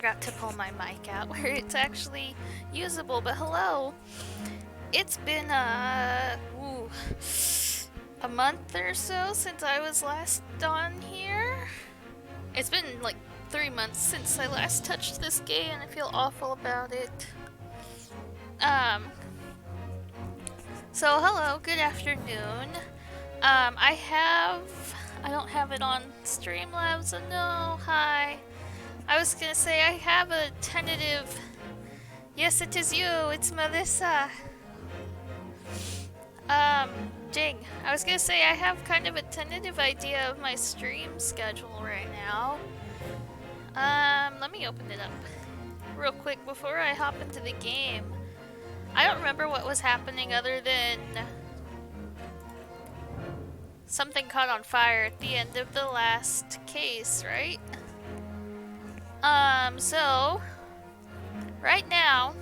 forgot to pull my mic out where it's actually usable, but hello. It's been a month or so since I was last on here. It's been like 3 months since I last touched this game and I feel awful about it. So hello, good afternoon. I don't have it on Streamlabs, so no, hi. I was gonna say I have a tentative. Yes, it is you, it's Melissa. Jing, I was gonna say I have kind of a tentative idea of my stream schedule right now. Let me open it up real quick before I hop into the game. I don't remember what was happening other than something caught on fire at the end of the last case, right? So right now,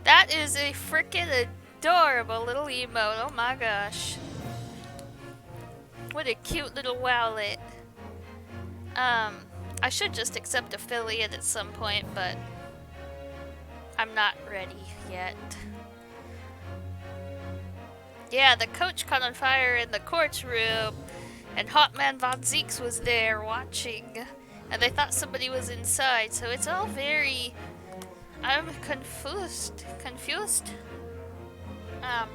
that is a freaking adorable little emote. Oh my gosh. What a cute little wowlet. I should just accept affiliate at some point, but I'm not ready yet. Yeah, the coach caught on fire in the courtroom, and Hotman Von Zeeks was there watching, and they thought somebody was inside, so it's all very... I'm confused. I'm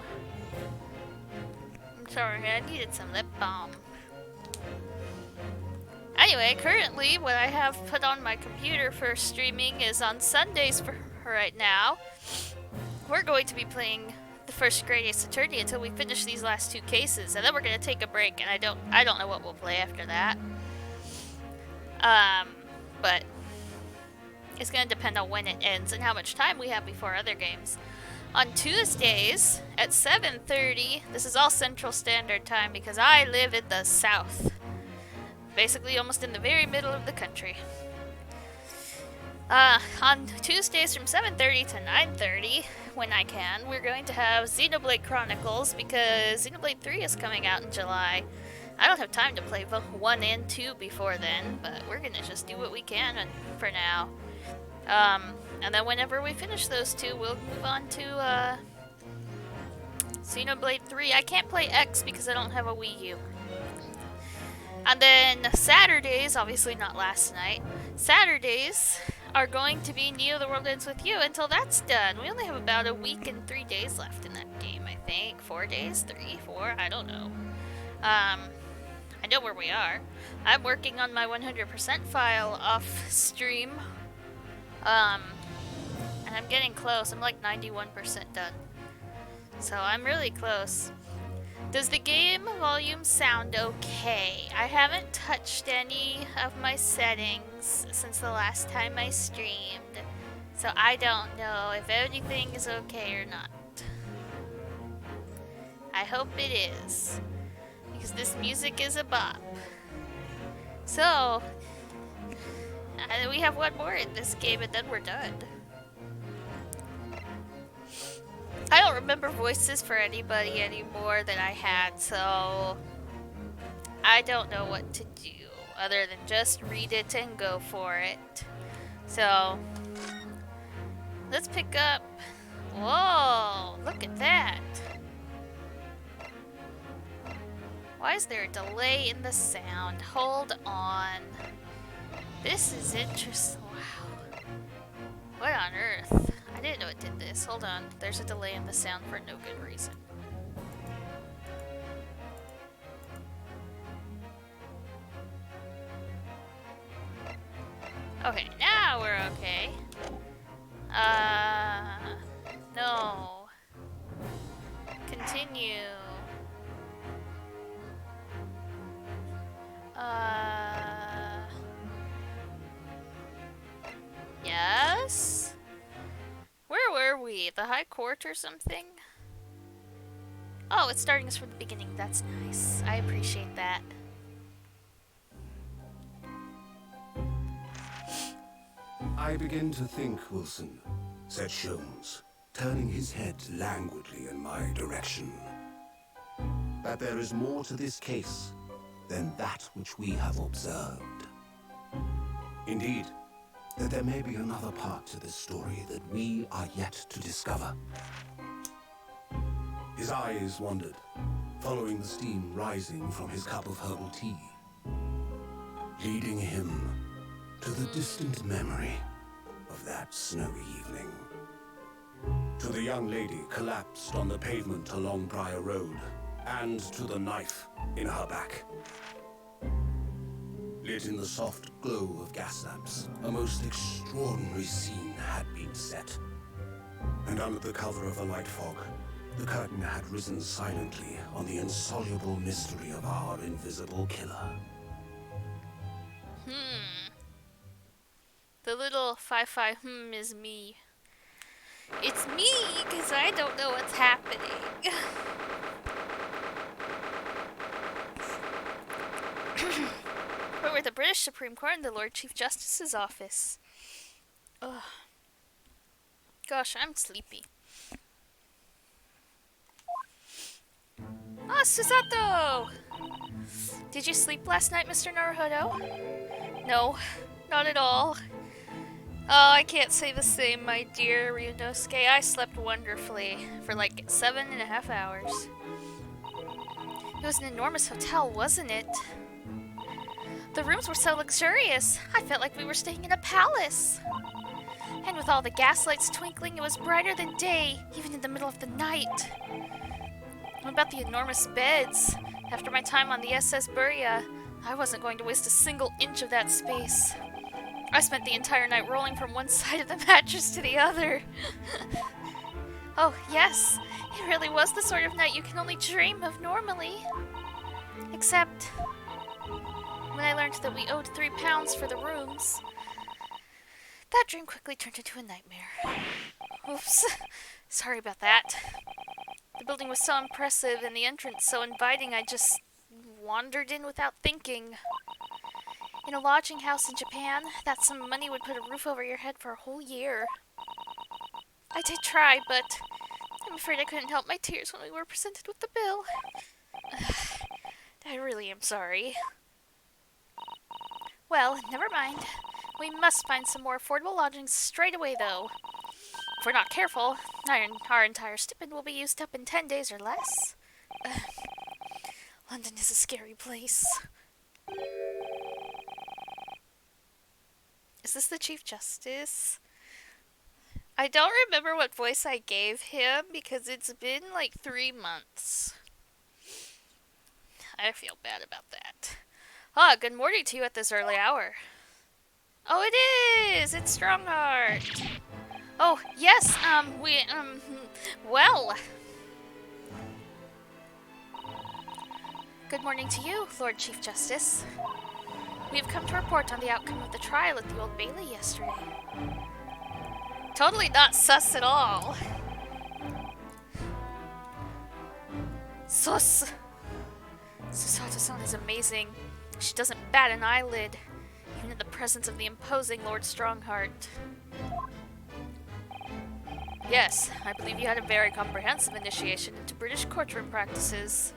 sorry, I needed some lip balm. Anyway, currently what I have put on my computer for streaming is on Sundays for right now. We're going to be playing the first Great Ace Attorney until we finish these last 2 cases, and then we're gonna take a break, and I don't know what we'll play after that. But it's gonna depend on when it ends and how much time we have before other games. On Tuesdays at 7:30, this is all Central Standard Time because I live in the South. Basically almost in the very middle of the country. On Tuesdays from 7:30 to 9:30, when I can, we're going to have Xenoblade Chronicles because Xenoblade 3 is coming out in July. I don't have time to play 1 and 2 before then, but we're gonna just do what we can for now. And then whenever we finish those 2, we'll move on to Xenoblade 3. I can't play X because I don't have a Wii U. And then Saturdays, obviously not last night, Saturdays are going to be Neo the World Ends With You until that's done. We only have about a week and 3 days left in that game, I think. 4 days? 3? 4? I don't know. I know where we are. I'm working on my 100% file off stream. And I'm getting close. I'm like 91% done. So I'm really close. Does the game volume sound okay? I haven't touched any of my settings since the last time I streamed, so I don't know if anything is okay or not. I hope it is, because this music is a bop. So, we have 1 more in this game and then we're done. I don't remember voices for anybody anymore that I had, so I don't know what to do other than just read it and go for it. So, let's pick up... Whoa, look at that. Why is there a delay in the sound? Hold on. This is interesting. Wow. What on earth? I didn't know it did this. Hold on. There's a delay in the sound for no good reason. Okay, now we're okay. No. Continue. Yes? Where were we? The High Court or something? Oh, it's starting us from the beginning. That's nice. I appreciate that. I begin to think, Wilson, said Sholmes, turning his head languidly in my direction, that there is more to this case than that which we have observed. Indeed, that there may be another part to this story that we are yet to discover. His eyes wandered, following the steam rising from his cup of herbal tea, leading him to the distant memory of that snowy evening. To the young lady collapsed on the pavement along Briar Road, and to the knife in her back. Lit in the soft glow of gas lamps, a most extraordinary scene had been set. And under the cover of a light fog, the curtain had risen silently on the insoluble mystery of our invisible killer. The little 5-5 is me. It's me, because I don't know what's happening. We're at the British Supreme Court in the Lord Chief Justice's office. Ugh. Gosh, I'm sleepy. Ah, Susato! Did you sleep last night, Mr. Naruhodo? No, not at all. Oh, I can't say the same, my dear Ryunosuke. I slept wonderfully for like 7.5 hours. It was an enormous hotel, wasn't it? The rooms were so luxurious. I felt like we were staying in a palace. And with all the gaslights twinkling, it was brighter than day, even in the middle of the night. What about the enormous beds? After my time on the SS Burya, I wasn't going to waste a single inch of that space. I spent the entire night rolling from one side of the mattress to the other. Oh, yes, it really was the sort of night you can only dream of normally. Except when I learned that we owed £3 for the rooms, that dream quickly turned into a nightmare. Oops, sorry about that. The building was so impressive and the entrance so inviting, I just wandered in without thinking. In a lodging house in Japan, that sum of money would put a roof over your head for a whole year. I did try, but I'm afraid I couldn't help my tears when we were presented with the bill. I really am sorry. Well, never mind. We must find some more affordable lodgings straight away, though. If we're not careful, our entire stipend will be used up in 10 days or less. London is a scary place. Is this the Chief Justice? I don't remember what voice I gave him because it's been like 3 months. I feel bad about that. Ah, good morning to you at this early hour. Oh, it is! It's Stronghart! Oh, yes, well. Good morning to you, Lord Chief Justice. We have come to report on the outcome of the trial at the Old Bailey yesterday. Totally not sus at all. Sus! Susato-san is amazing. She doesn't bat an eyelid, even in the presence of the imposing Lord Stronghart. Yes, I believe you had a very comprehensive initiation into British courtroom practices.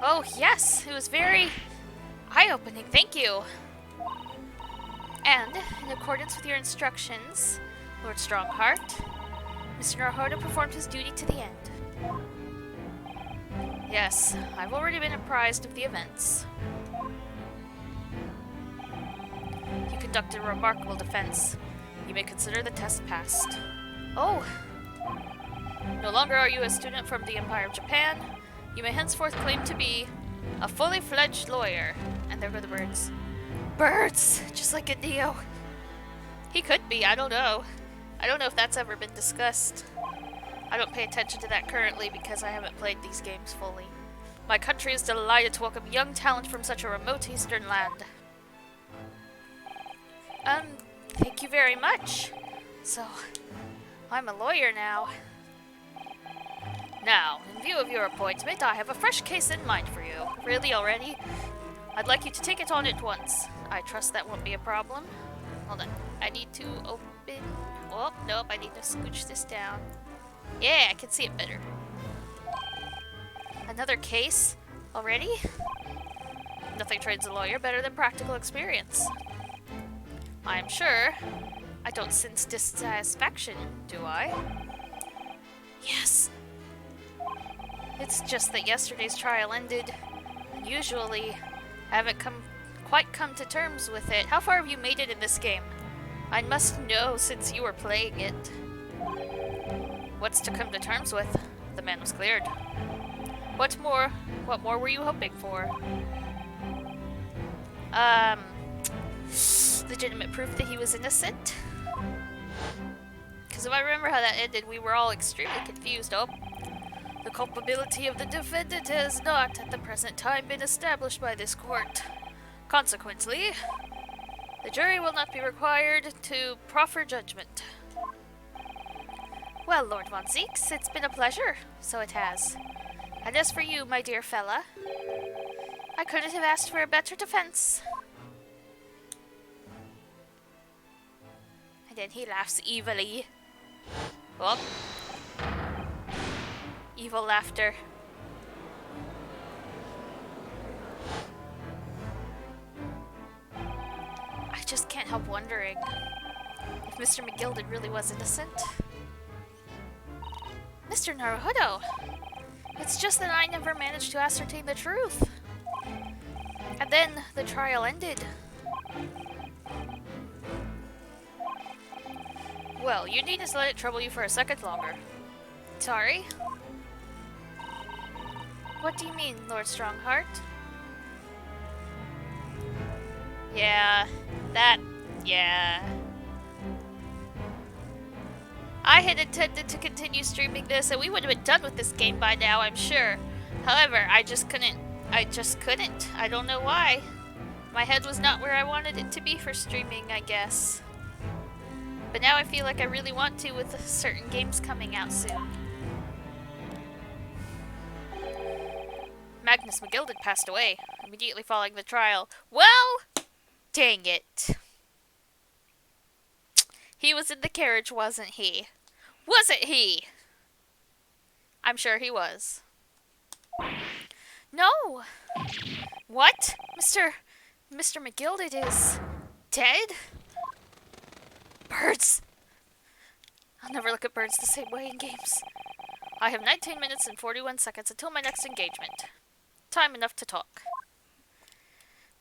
Oh, yes, it was very eye-opening, thank you. And, in accordance with your instructions, Lord Stronghart, Mr. Naruhodo performed his duty to the end. Yes, I've already been apprised of the events. You conducted a remarkable defense. You may consider the test passed. Oh! No longer are you a student from the Empire of Japan. You may henceforth claim to be a fully fledged lawyer. And there go the birds. Birds! Just like a Neo. He could be, I don't know. I don't know if that's ever been discussed. I don't pay attention to that currently because I haven't played these games fully. My country is delighted to welcome young talent from such a remote eastern land. Thank you very much. So, I'm a lawyer now. Now, in view of your appointment, I have a fresh case in mind for you. Really already? I'd like you to take it on at once. I trust that won't be a problem. Hold on. I need to open... Oh, nope, I need to scooch this down. Yeah, I can see it better. Another case? Already? nothing trains a lawyer better than practical experience. I'm sure I don't sense dissatisfaction, do I? Yes. It's just that yesterday's trial ended. Usually, I haven't quite come to terms with it. How far have you made it in this game? I must know since you were playing it. What's to come to terms with? The man was cleared. What more were you hoping for? Legitimate proof that he was innocent? Because if I remember how that ended, we were all extremely confused. Oh, the culpability of the defendant has not, at the present time, been established by this court. Consequently, the jury will not be required to proffer judgment. Well, Lord Von Zeeks, it's been a pleasure. So it has. And as for you, my dear fella, I couldn't have asked for a better defense. And then he laughs evilly. Oh. Evil laughter. I just can't help wondering if Mr. McGilded really was innocent. Mr. Naruhodo! It's just that I never managed to ascertain the truth. And then the trial ended. Well, you needn't let it trouble you for a second longer. Sorry? What do you mean, Lord Stronghart? Yeah. I had intended to continue streaming this, and we would have been done with this game by now, I'm sure. However, I just couldn't. I don't know why. My head was not where I wanted it to be for streaming, I guess. But now I feel like I really want to with certain games coming out soon. Magnus McGilded passed away, immediately following the trial. Well, dang it. He was in the carriage, wasn't he? Wasn't he? I'm sure he was. No! What? Mr. McGilded is dead? Birds! I'll never look at birds the same way in games. I have 19 minutes and 41 seconds until my next engagement. Time enough to talk.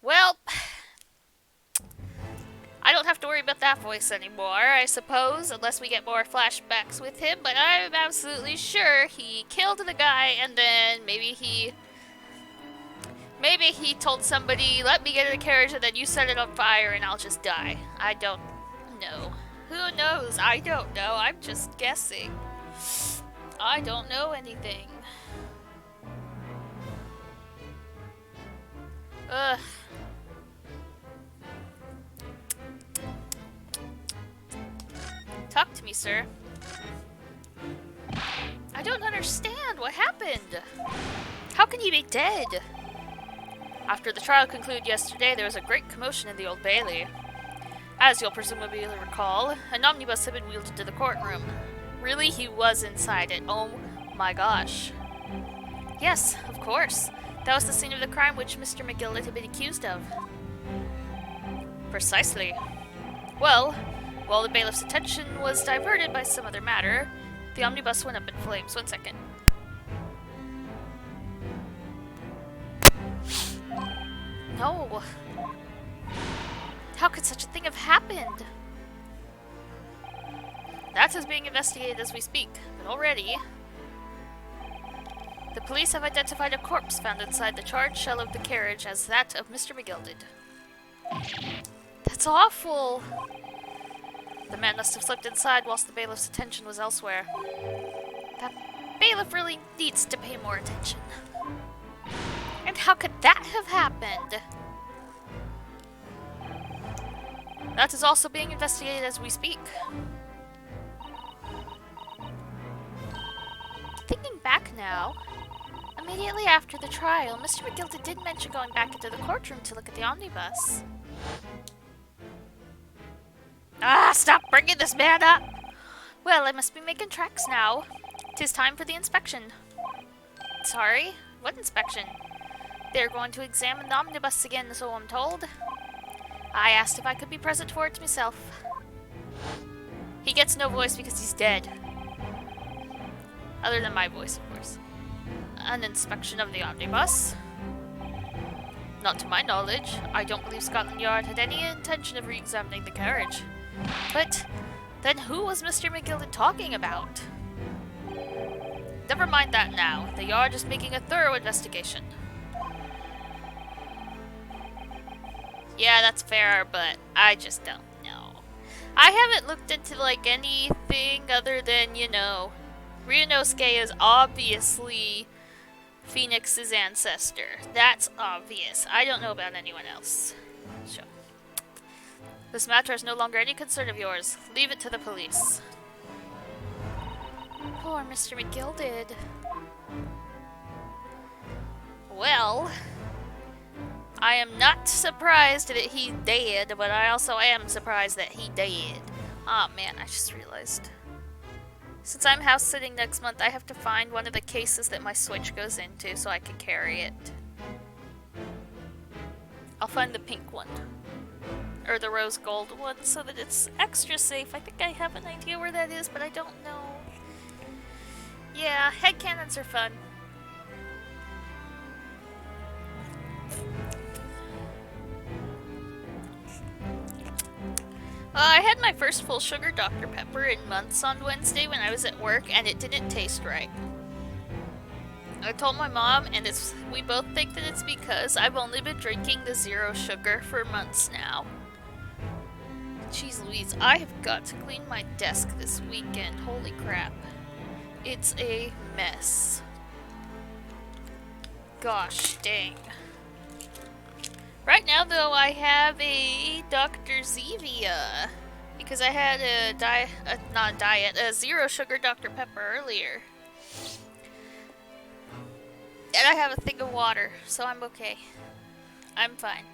Well, I don't have to worry about that voice anymore, I suppose, unless we get more flashbacks with him, but I'm absolutely sure he killed the guy and then maybe he told somebody, let me get in the carriage and then you set it on fire and I'll just die. I don't know. Who knows? I don't know. I'm just guessing. I don't know anything. Ugh. Talk to me, sir. I don't understand. What happened? How can he be dead? After the trial concluded yesterday, there was a great commotion in the Old Bailey. As you'll presumably recall, an omnibus had been wheeled into the courtroom. Really, he was inside it. Oh my gosh. Yes, of course. That was the scene of the crime which Mr. McGilded had been accused of. Precisely. Well, while the bailiff's attention was diverted by some other matter, the omnibus went up in flames. 1 second. No. How could such a thing have happened? That is being investigated as we speak, but already the police have identified a corpse found inside the charred shell of the carriage as that of Mr. McGilded. That's awful! The man must have slipped inside whilst the bailiff's attention was elsewhere. That bailiff really needs to pay more attention. And how could that have happened? That is also being investigated as we speak. Thinking back now, immediately after the trial, Mr. McGilded did mention going back into the courtroom to look at the omnibus. Ah, stop bringing this man up! Well, I must be making tracks now. 'Tis time for the inspection. Sorry? What inspection? They're going to examine the omnibus again, so I'm told. I asked if I could be present for it myself. He gets no voice because he's dead. Other than my voice, of course. An inspection of the omnibus. Not to my knowledge. I don't believe Scotland Yard had any intention of re-examining the carriage. But then who was Mr. McGilden talking about? Never mind that now. The Yard is making a thorough investigation. Yeah, that's fair, but I just don't know. I haven't looked into, like, anything other than, you know, Ryunosuke is obviously Phoenix's ancestor. That's obvious. I don't know about anyone else. So, this matter is no longer any concern of yours. Leave it to the police. Poor Mr. McGilded. Well, I am not surprised that he dead, but I also am surprised that he dead. Oh man, I just realized. Since I'm house sitting next month, I have to find one of the cases that my Switch goes into so I can carry it. I'll find the pink one. Or the rose gold one so that it's extra safe. I think I have an idea where that is, but I don't know. Yeah, headcanons are fun. I had my first full sugar Dr. Pepper in months on Wednesday when I was at work, and it didn't taste right. I told my mom, and we both think that it's because I've only been drinking the zero sugar for months now. Jeez Louise, I have got to clean my desk this weekend. Holy crap. It's a mess. Gosh dang. Right now, though, I have a Dr. Zevia because I had a zero sugar Dr. Pepper earlier. And I have a thing of water, so I'm okay. I'm fine.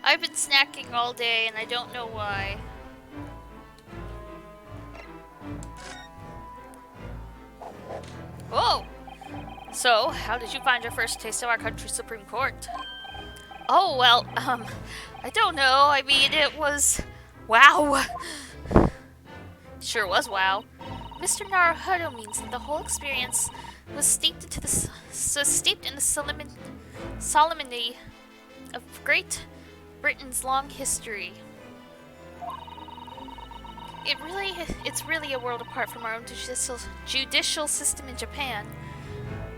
I've been snacking all day and I don't know why. Whoa! So, how did you find your first taste of our country's Supreme Court? Oh, well, I don't know. I mean, it was... wow. Sure was wow. Mr. Naruhodo means that the whole experience was steeped in the solemnity of Great Britain's long history. It's really a world apart from our own judicial system in Japan,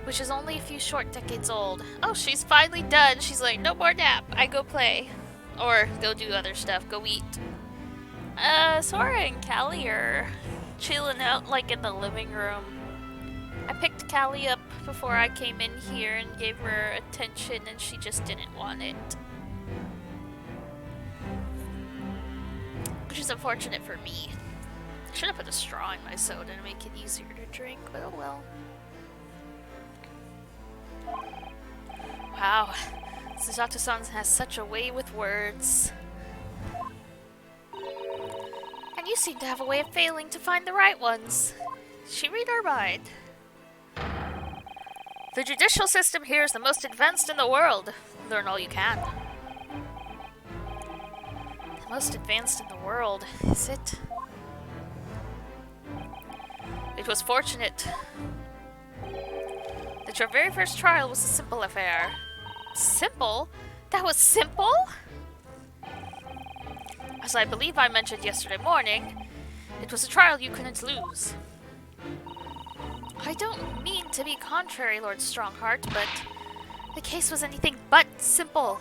which is only a few short decades old. Oh, she's finally done. She's like, no more nap. I go play. Or go do other stuff. Go eat. Sora and Callie are chilling out, like, in the living room. I picked Callie up before I came in here and gave her attention, and she just didn't want it. Which is unfortunate for me. I should have put a straw in my soda to make it easier to drink, but oh well. Wow, Susato-san has such a way with words. And you seem to have a way of failing to find the right ones. She read our mind. The judicial system here is the most advanced in the world. Learn all you can. The most advanced in the world, is it? It was fortunate that your very first trial was a simple affair. Simple? That was simple? As I believe I mentioned yesterday morning, it was a trial you couldn't lose. I don't mean to be contrary, Lord Stronghart, but the case was anything but simple.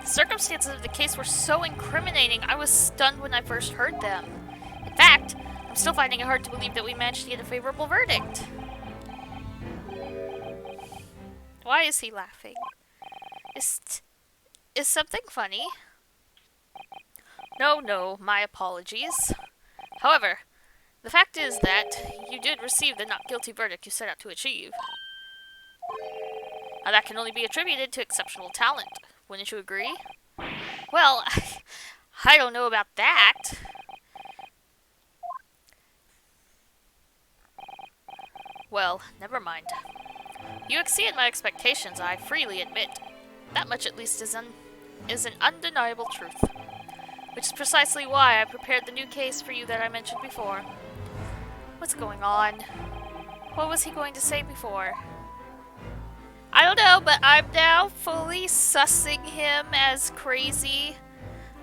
The circumstances of the case were so incriminating, I was stunned when I first heard them. In fact, I'm still finding it hard to believe that we managed to get a favorable verdict. Why is he laughing? Is something funny? No, my apologies. However, the fact is that you did receive the not guilty verdict you set out to achieve. Now that can only be attributed to exceptional talent. Wouldn't you agree? Well, I don't know about that. Well, never mind. You exceeded my expectations, I freely admit. That much at least is an undeniable truth. Which is precisely why I prepared the new case for you that I mentioned before. What's going on? What was he going to say before? I don't know, but I'm now fully sussing him as crazy.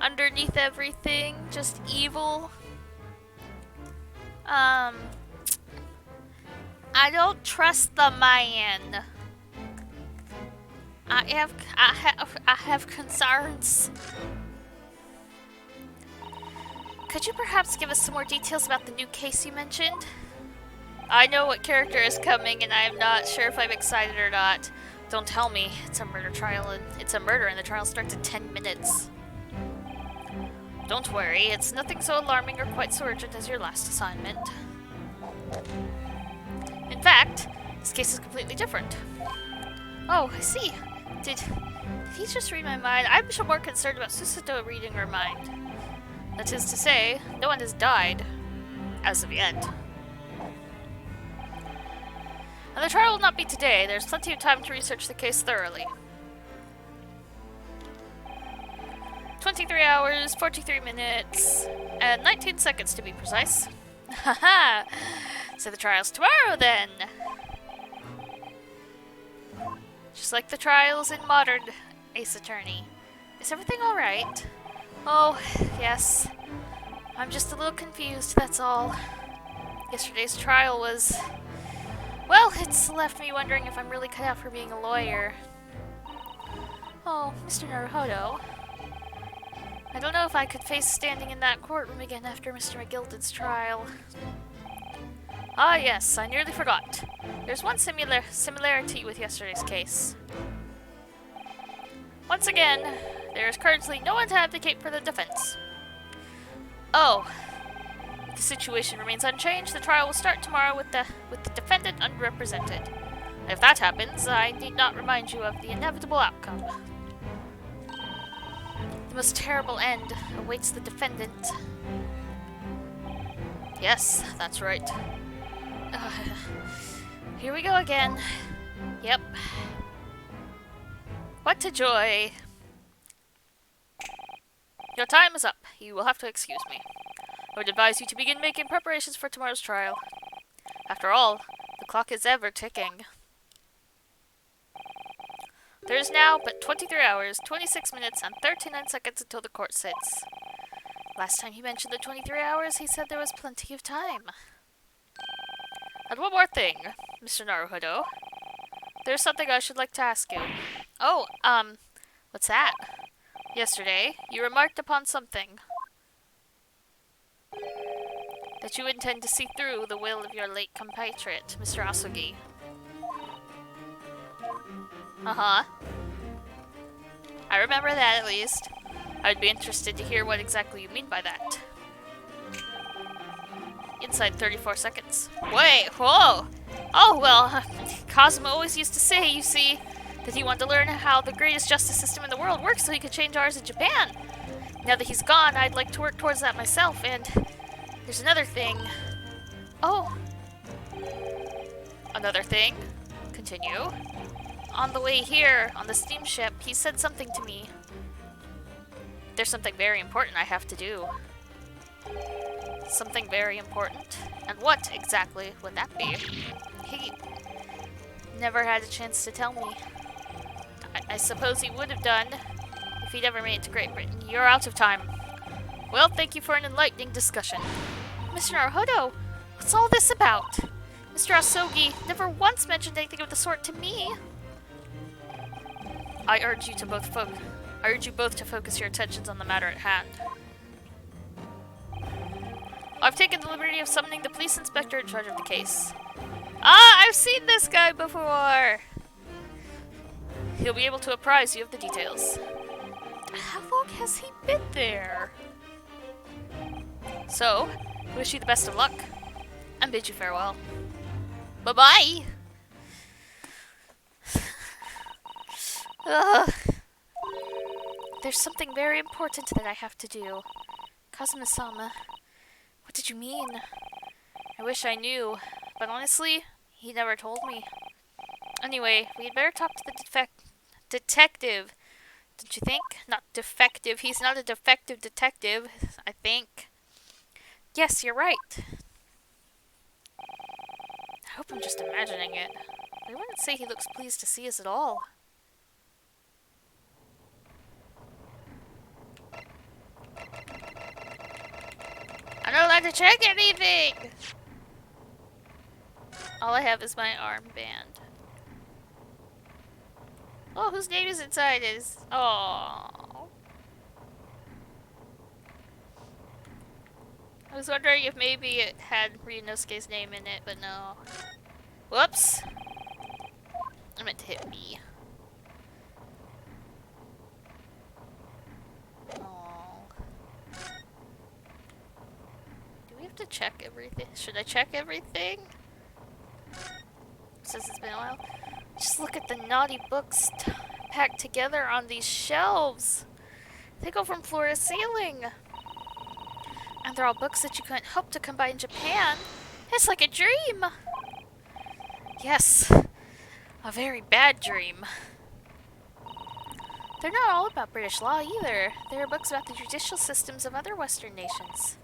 Underneath everything, just evil. I don't trust the man. I have concerns. Could you perhaps give us some more details about the new case you mentioned? I know what character is coming, and I am not sure if I'm excited or not. Don't tell me. It's a murder trial, and it's a murder, and the trial starts in 10 minutes. Don't worry, it's nothing so alarming or quite so urgent as your last assignment. In fact, this case is completely different. Oh, I see. Did he just read my mind? I'm sure more concerned about Susato reading her mind. That is to say, no one has died. As of yet. And the trial will not be today. There's plenty of time to research the case thoroughly. 23 hours, 43 minutes, and 19 seconds to be precise. Haha! So the trial's tomorrow then! Just like the trials in modern Ace Attorney. Is everything alright? Oh, yes. I'm just a little confused, that's all. Yesterday's trial was... well, it's left me wondering if I'm really cut out for being a lawyer. Oh, Mr. Naruhodo. I don't know if I could face standing in that courtroom again after Mr. McGilded's trial. Ah yes, I nearly forgot. There's one similarity with yesterday's case. Once again, there is currently no one to advocate for the defense. Oh. The situation remains unchanged. The trial will start tomorrow with the defendant unrepresented. If that happens, I need not remind you of the inevitable outcome. The most terrible end awaits the defendant. Yes, that's right. Here we go again. Yep. What a joy. Your time is up. You will have to excuse me. I would advise you to begin making preparations for tomorrow's trial. After all, the clock is ever ticking. There is now but 23 hours, 26 minutes, and 39 seconds until the court sits. Last time he mentioned the 23 hours, he said there was plenty of time. And one more thing, Mr. Naruhodo. There's something I should like to ask you. Oh, what's that? Yesterday, you remarked upon something. That you intend to see through the will of your late compatriot, Mr. Asugi. Uh-huh. I remember that, at least. I would be interested to hear what exactly you mean by that. Inside 34 seconds. Wait, whoa! Oh, well, Cosmo always used to say, you see, that he wanted to learn how the greatest justice system in the world works so he could change ours in Japan. Now that he's gone, I'd like to work towards that myself, and there's another thing. Oh. Another thing? Continue. On the way here, on the steamship, he said something to me. There's something very important I have to do. Something very important? And what exactly would that be? He never had a chance to tell me. I suppose he would have done if he'd ever made it to Great Britain. You're out of time. Well, thank you for an enlightening discussion. Mr. Naruhodo, what's all this about? Mr. Asogi never once mentioned anything of the sort to me. I urge you both to focus your attentions on the matter at hand. I've taken the liberty of summoning the police inspector in charge of the case. Ah, I've seen this guy before! He'll be able to apprise you of the details. How long has he been there? So, I wish you the best of luck, and bid you farewell. Bye-bye! Ugh. There's something very important that I have to do. Kazuma-sama, what did you mean? I wish I knew, but honestly, He never told me. Anyway, we'd better talk to the detective. Don't you think? Not defective. He's not a defective detective, I think. Yes, you're right. I hope I'm just imagining it. I wouldn't say he looks pleased to see us at all. I'm not allowed to check anything! All I have is my armband. Oh, whose name is inside is... Oh. I was wondering if maybe it had Ryunosuke's name in it, but no. Whoops! I meant to hit B. Oh. Do we have to check everything? Should I check everything? Since it's been a while. Just look at the naughty books packed together on these shelves. They go from floor to ceiling. And they're all books that you couldn't hope to come by in Japan. It's like a dream. Yes, a very bad dream. They're not all about British law either. There are books about the judicial systems of other Western nations.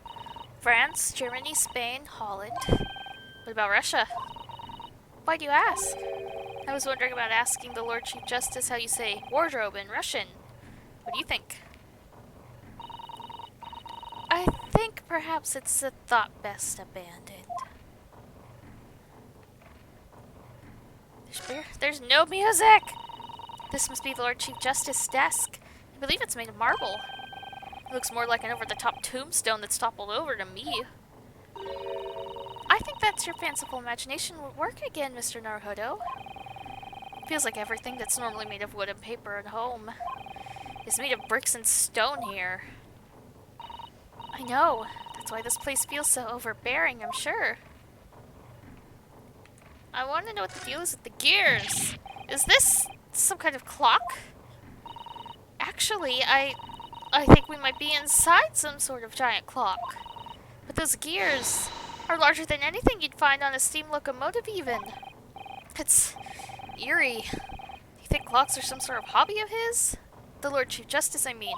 France, Germany, Spain, Holland. What about Russia? Why do you ask? I was wondering about asking the Lord Chief Justice how you say wardrobe in Russian. What do you think? I think perhaps it's a thought best abandoned. There's no music! This must be the Lord Chief Justice's desk. I believe it's made of marble. It looks more like an over-the-top tombstone that's toppled over to me. I think that's your fanciful imagination will work again, Mr. Naruhodo. Feels like everything that's normally made of wood and paper at home is made of bricks and stone here. I know. That's why this place feels so overbearing, I'm sure. I want to know what the deal is with the gears. Is this some kind of clock? Actually, I think we might be inside some sort of giant clock. But those gears are larger than anything you'd find on a steam locomotive even. It's eerie. Do you think clocks are some sort of hobby of his? The Lord Chief Justice, I mean.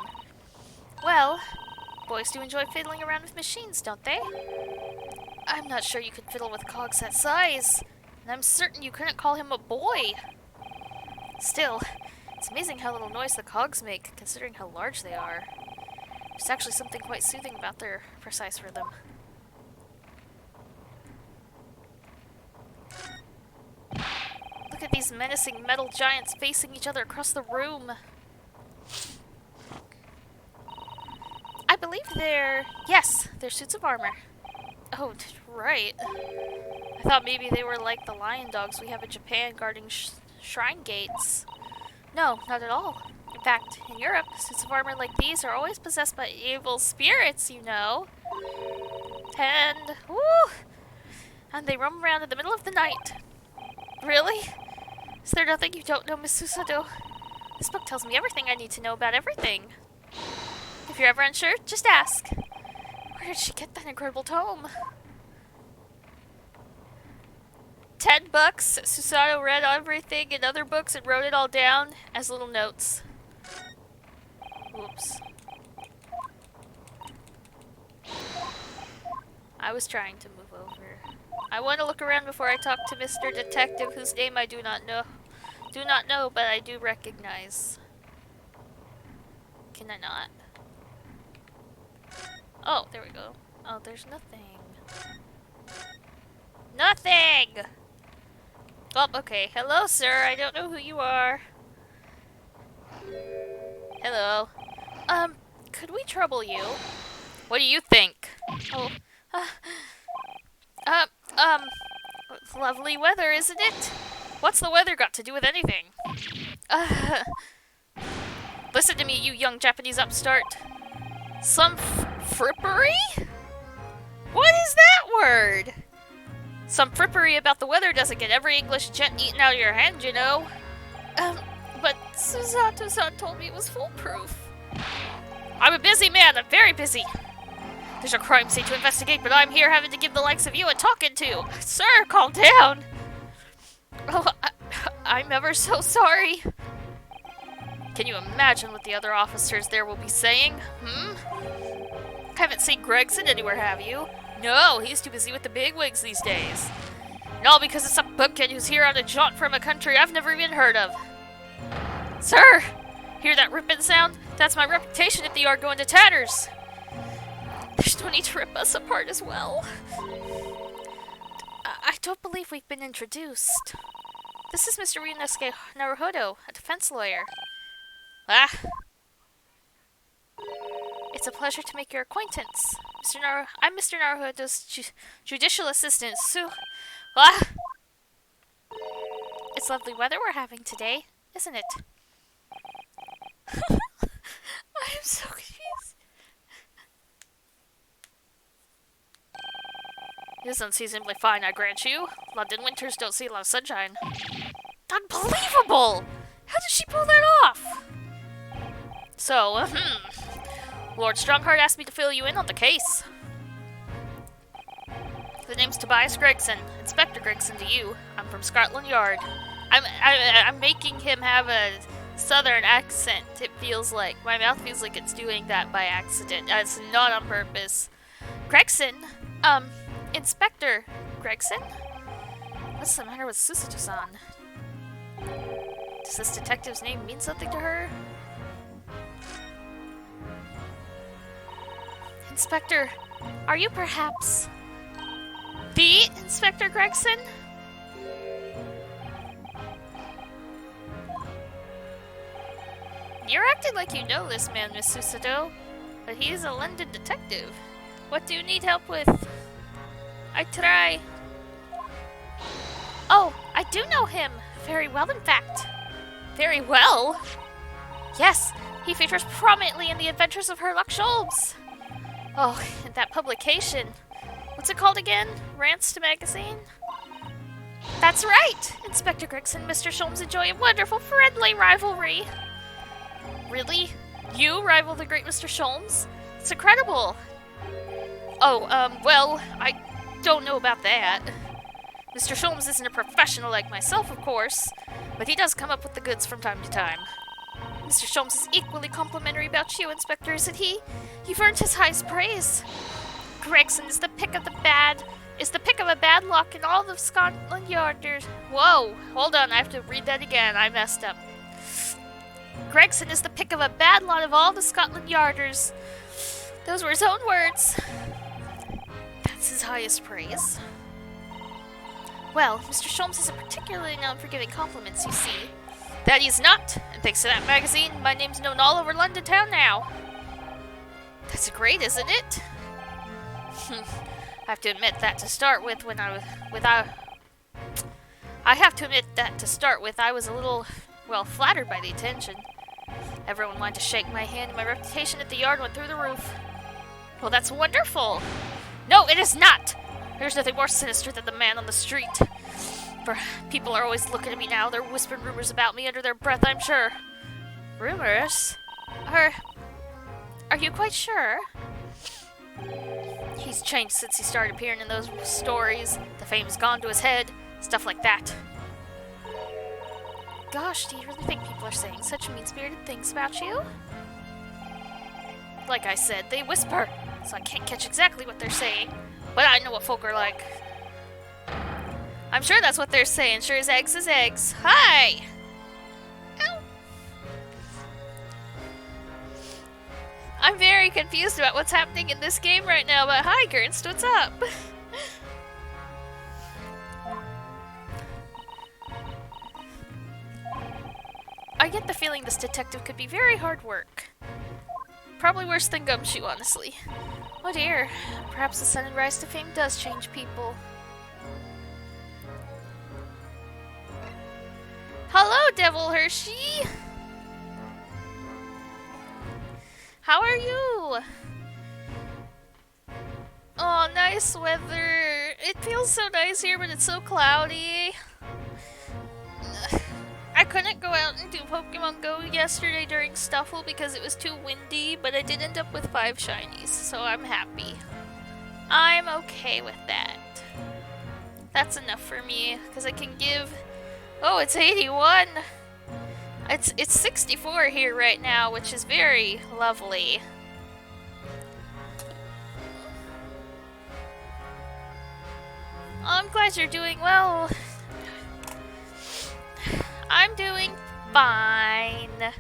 Well, boys do enjoy fiddling around with machines, don't they? I'm not sure you could fiddle with cogs that size, and I'm certain you couldn't call him a boy. Still, it's amazing how little noise the cogs make, considering how large they are. There's actually something quite soothing about their precise rhythm. Look at these menacing metal giants facing each other across the room. I believe they're suits of armor. Oh, right. I thought maybe they were like the lion dogs we have in Japan guarding shrine gates. No, not at all. In fact, in Europe, suits of armor like these are always possessed by evil spirits, you know. And they roam around in the middle of the night. Really? Is there nothing you don't know, Miss Susato? This book tells me everything I need to know about everything. If you're ever unsure, just ask. Where did she get that incredible tome? $10. Susato read everything in other books and wrote it all down as little notes. Whoops. I was trying to move over. I want to look around before I talk to Mr. Detective, whose name I do not know. But I do recognize. Can I not? Oh, there we go. Oh, there's nothing. Nothing! Oh, okay. Hello, sir. I don't know who you are. Hello. Could we trouble you? What do you think? Oh, lovely weather, isn't it? What's the weather got to do with anything? Listen to me, you young Japanese upstart. Some frippery? What is that word? Some frippery about the weather doesn't get every English gent eaten out of your hand, you know. But Susato-san told me it was foolproof. I'm a busy man, I'm very busy. There's a crime scene to investigate, but I'm here having to give the likes of you a talking to. Sir, calm down. Oh, I'm ever so sorry. Can you imagine what the other officers there will be saying? Haven't seen Gregson anywhere, have you? No, he's too busy with the bigwigs these days. And all because of some bumpkin who's here on a jaunt from a country I've never even heard of. Sir! Hear that ripping sound? That's my reputation at the yard going to tatters. There's no need to rip us apart as well. I don't believe we've been introduced. This is Mr. Ryunosuke Naruhodo, a defense lawyer. Ah! It's a pleasure to make your acquaintance. I'm Mr. Naruhodo's judicial assistant, Sue. Ah! It's lovely weather we're having today, isn't it? I'm so confused. It is unseasonably fine, I grant you. London winters don't see a lot of sunshine. Unbelievable! How did she pull that off? So, Lord Stronghart asked me to fill you in on the case. The name's Tobias Gregson. Inspector Gregson to you. I'm from Scotland Yard. I'm making him have a southern accent. It feels like my mouth feels like it's doing that by accident. It's not on purpose. Gregson, Inspector Gregson. What's the matter with Susato-san? Does this detective's name mean something to her? Inspector, are you perhaps the Inspector Gregson? You're acting like you know this man, Miss Susato, but he's a London detective. What do you need help with? I try. Oh, I do know him. Very well, in fact. Very well? Yes, he features prominently in the adventures of Herlock Sholmes. Oh, and that publication. What's it called again? Rants magazine? That's right! Inspector Gregson and Mr. Sholmes enjoy a wonderful, friendly rivalry. Really? You rival the great Mr. Sholmes? It's incredible. Oh, well, I don't know about that. Mr. Sholmes isn't a professional like myself, of course, but he does come up with the goods from time to time. Mr. Sholmes is equally complimentary about you, Inspector, isn't he? You've earned his highest praise. Gregson is the pick of a bad lock in all of Scotland Yard. Whoa, hold on, I have to read that again. I messed up. Gregson is the pick of a bad lot of all the Scotland Yarders. Those were his own words. That's his highest praise. Well, Mr. Sholmes isn't particularly known for giving compliments, you see. That he's not, and thanks to that magazine, my name's known all over London town now. That's great, isn't it? I have to admit that to start with I was a little, well, flattered by the attention. Everyone wanted to shake my hand and my reputation at the yard went through the roof. Well, that's wonderful. No, it is not! There's nothing more sinister than the man on the street. For people are always looking at me now. They're whispering rumors about me under their breath, I'm sure. Rumors? Are you quite sure? He's changed since he started appearing in those stories. The fame's gone to his head. Stuff like that. Gosh, do you really think people are saying such mean-spirited things about you? Like I said, they whisper, so I can't catch exactly what they're saying. But I know what folk are like. I'm sure that's what they're saying. Sure as eggs is eggs. Hi! Ow. I'm very confused about what's happening in this game right now, but hi, Gernst, what's up? I get the feeling this detective could be very hard work. Probably worse than Gumshoe, honestly. Oh dear, perhaps the sudden rise to fame does change people. Hello, Devil Hershey! How are you? Oh, nice weather. It feels so nice here, but it's so cloudy. I couldn't go out and do Pokemon Go yesterday during Stuffle because it was too windy, but I did end up with 5 shinies, so I'm happy. I'm okay with that. That's enough for me, because I can give Oh, it's 81. It's 64 here right now, which is very lovely. I'm glad you're doing well. I'm doing fine.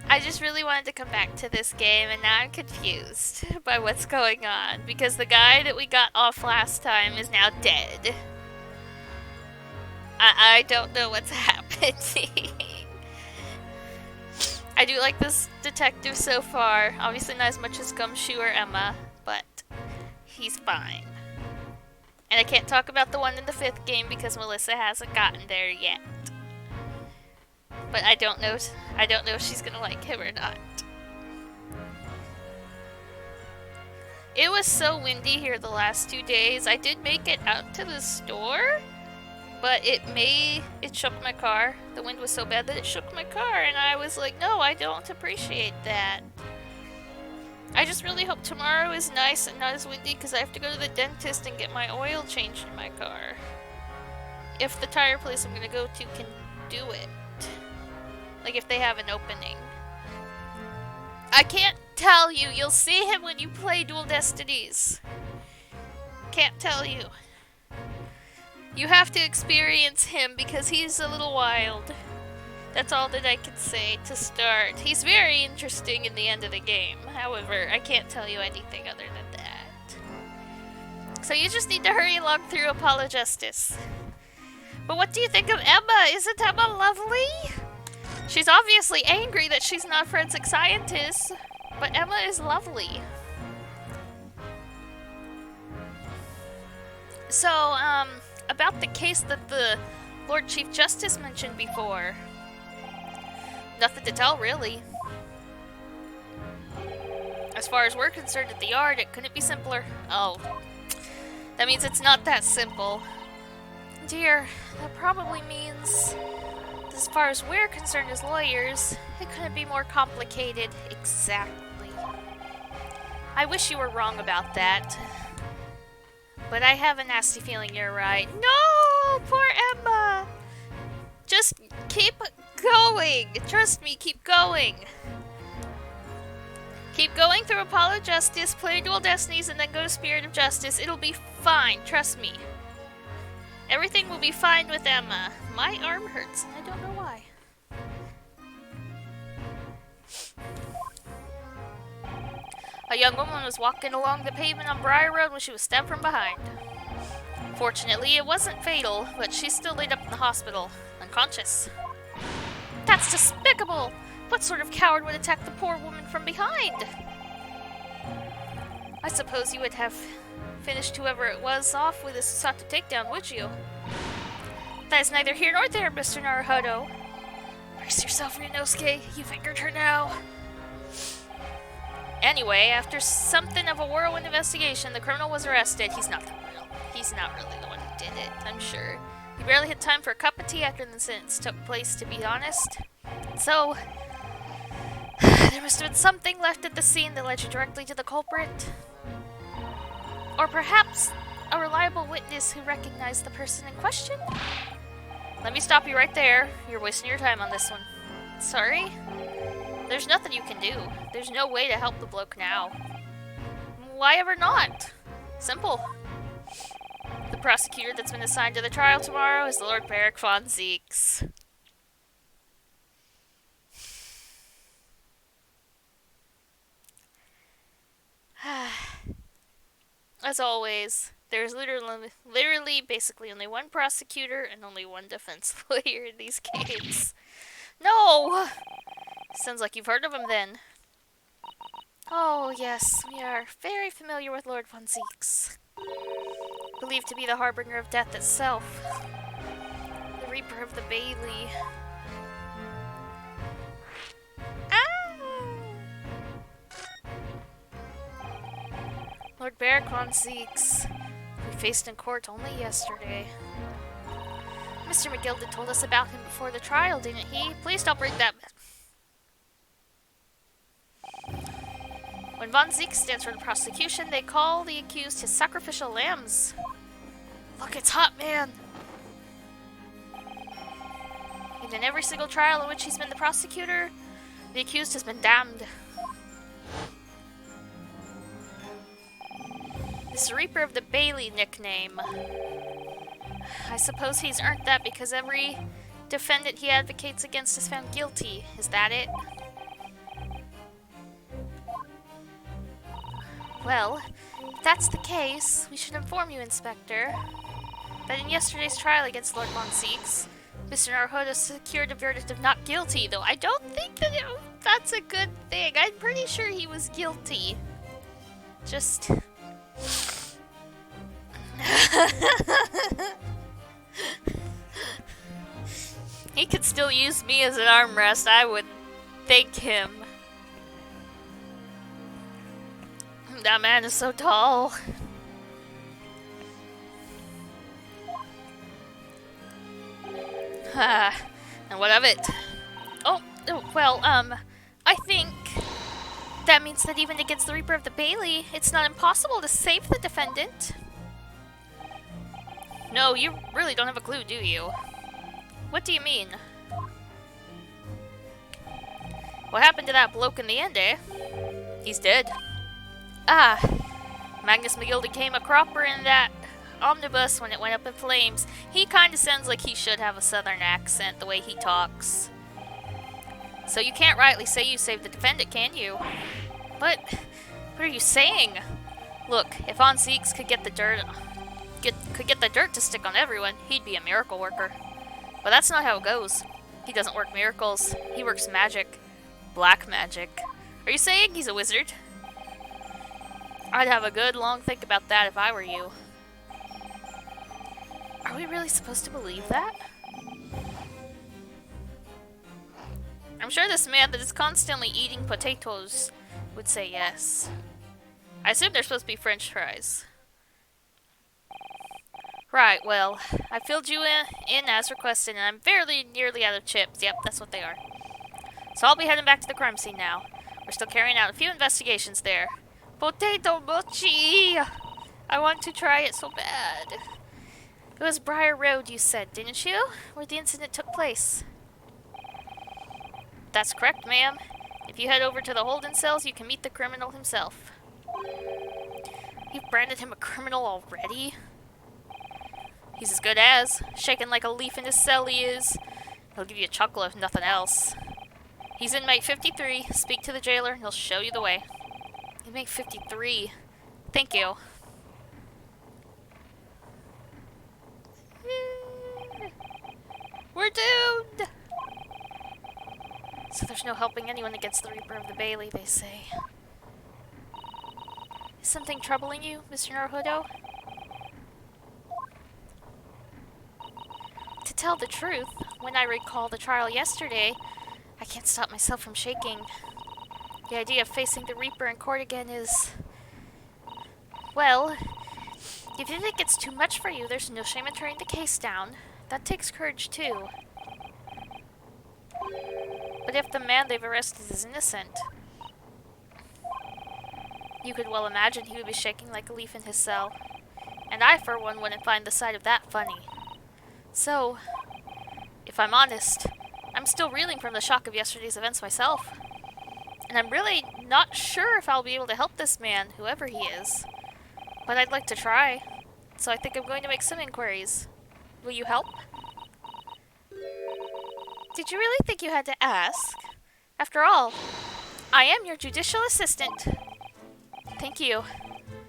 I just really wanted to come back to this game, and now I'm confused by what's going on, because the guy that we got off last time is now dead. I don't know what's happening. I do like this detective so far. Obviously not as much as Gumshoe or Emma, but he's fine. And I can't talk about the one in the 5th game because Melissa hasn't gotten there yet. But I don't know if she's gonna like him or not. It was so windy here the last 2 days. I did make it out to the store, but it shook my car. The wind was so bad that it shook my car, and I was like, no, I don't appreciate that. I just really hope tomorrow is nice and not as windy, because I have to go to the dentist and get my oil changed in my car. If the tire place I'm gonna go to can do it. Like if they have an opening. I can't tell you. You'll see him when you play Dual Destinies. Can't tell you. You have to experience him because he's a little wild. That's all that I can say to start. He's very interesting in the end of the game. However, I can't tell you anything other than that. So you just need to hurry along through Apollo Justice. But what do you think of Emma? Isn't Emma lovely? She's obviously angry that she's not a forensic scientist, but Emma is lovely. So, about the case that the Lord Chief Justice mentioned before. Nothing to tell, really. As far as we're concerned at the yard, it couldn't be simpler. Oh. That means it's not that simple. Dear, that probably means, as far as we're concerned as lawyers, it couldn't be more complicated. Exactly. I wish you were wrong about that. But I have a nasty feeling you're right. No! Poor Emma! Just keep going. Trust me, keep going. Keep going through Apollo Justice, play Dual Destinies, and then go to Spirit of Justice. It'll be fine, trust me. Everything will be fine with Emma. My arm hurts, and I don't know why. A young woman was walking along the pavement on Briar Road when she was stabbed from behind. Fortunately, it wasn't fatal, but she's still laid up in the hospital, unconscious. That's despicable! What sort of coward would attack the poor woman from behind? I suppose you would have finished whoever it was off with a sought to take down, would you? That is neither here nor there, Mr. Naruhodo. Brace yourself, Ryunosuke. You've angered her now. Anyway, after something of a whirlwind investigation, the criminal was arrested. He's not really the one who did it, I'm sure. He barely had time for a cup of tea after the incident took place, to be honest. So, there must have been something left at the scene that led you directly to the culprit. Or perhaps a reliable witness who recognized the person in question? Let me stop you right there. You're wasting your time on this one. Sorry? There's nothing you can do. There's no way to help the bloke now. Why ever not? Simple. The prosecutor that's been assigned to the trial tomorrow is the Lord Barrick von Zeeks. As always, there's literally basically only one prosecutor and only one defense lawyer in these games. No! Sounds like you've heard of him then. Oh, yes, we are very familiar with Lord von Zeeks. Believed to be the harbinger of death itself. The Reaper of the Bailey. Lord Barrick von Zeeks, we faced in court only yesterday. Mr. McGilden told us about him before the trial, didn't he? Please don't bring that. When von Zeeks stands for the prosecution, they call the accused his sacrificial lambs. Look, it's hot, man. In every single trial in which he's been the prosecutor, the accused has been damned. This Reaper of the Bailey nickname. I suppose he's earned that because every defendant he advocates against is found guilty. Is that it? Well, if that's the case, we should inform you, Inspector, that in yesterday's trial against Lord Monsiex, Mr. Naruhodo secured a verdict of not guilty, though I don't think that that's a good thing. I'm pretty sure he was guilty. Just... He could still use me as an armrest, I would thank him. That man is so tall. And what of it? Oh, well, I think that means that even against the Reaper of the Bailey, it's not impossible to save the defendant. No, you really don't have a clue, do you? What do you mean? What happened to that bloke in the end, eh? He's dead. Ah, Magnus McGilda came a cropper in that omnibus when it went up in flames. He kinda sounds like he should have a southern accent, the way he talks. So you can't rightly say you saved the defendant, can you? What are you saying? Look, if Monsiex could get the dirt to stick on everyone, he'd be a miracle worker. But that's not how it goes. He doesn't work miracles. He works magic. Black magic. Are you saying he's a wizard? I'd have a good long think about that if I were you. Are we really supposed to believe that? I'm sure this man that is constantly eating potatoes would say yes. I assume they're supposed to be French fries. Right, well, I filled you in as requested, and I'm fairly nearly out of chips. Yep, that's what they are. So I'll be heading back to the crime scene now. We're still carrying out a few investigations there. Potato mochi! I want to try it so bad. It was Briar Road, you said, didn't you? Where the incident took place. That's correct, ma'am. If you head over to the Holden cells, you can meet the criminal himself. You've branded him a criminal already? He's as good as. Shaking like a leaf in his cell he is. He'll give you a chuckle if nothing else. He's inmate 53. Speak to the jailer and he'll show you the way. Inmate 53. Thank you. We're doomed! So there's no helping anyone against the Reaper of the Bailey, they say. Is something troubling you, Mr. Naruhodo? To tell the truth, when I recall the trial yesterday, I can't stop myself from shaking. The idea of facing the Reaper in court again is... Well, if you think it's too much for you, there's no shame in turning the case down. That takes courage, too. But if the man they've arrested is innocent, you could well imagine he would be shaking like a leaf in his cell. And I, for one, wouldn't find the sight of that funny. So, if I'm honest, I'm still reeling from the shock of yesterday's events myself. And I'm really not sure if I'll be able to help this man, whoever he is. But I'd like to try. So I think I'm going to make some inquiries. Will you help? Did you really think you had to ask? After all, I am your judicial assistant. Thank you.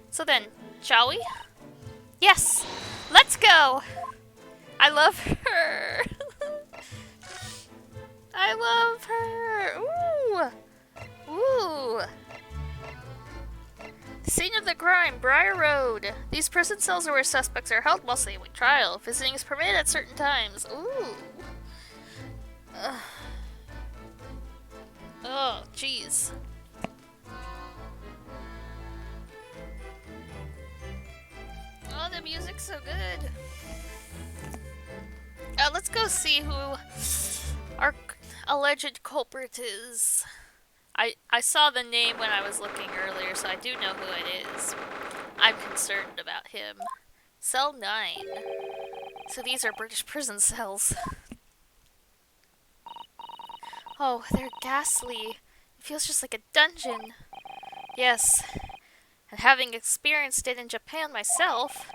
So then, shall we? Yes! Let's go! I love her! I love her! Ooh! Ooh! The scene of the crime, Briar Road. These prison cells are where suspects are held whilst they await trial. Visiting is permitted at certain times. Ooh! Ugh. Oh, jeez. Oh, the music's so good. Let's go see who our alleged culprit is. I saw the name when I was looking earlier, so I do know who it is. I'm concerned about him. Cell 9. So these are British prison cells. Oh, they're ghastly. It feels just like a dungeon. Yes, and having experienced it in Japan myself,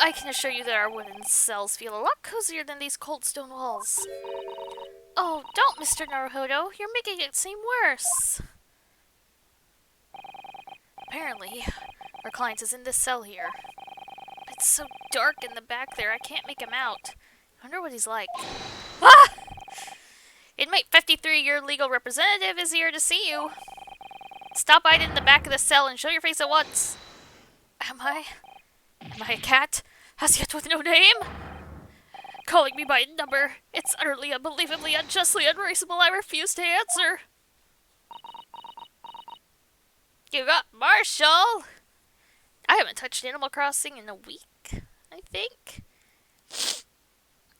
I can assure you that our wooden cells feel a lot cozier than these cold stone walls. Oh, don't, Mr. Naruhodo. You're making it seem worse. Apparently, our client is in this cell here. It's so dark in the back there, I can't make him out. I wonder what he's like. Ah! Inmate 53, your legal representative, is here to see you. Stop by in the back of the cell and show your face at once. Am I a cat? As yet with no name? Calling me by a number. It's utterly, unbelievably, unjustly unreasonable. I refuse to answer. You got Marshall! I haven't touched Animal Crossing in a week, I think.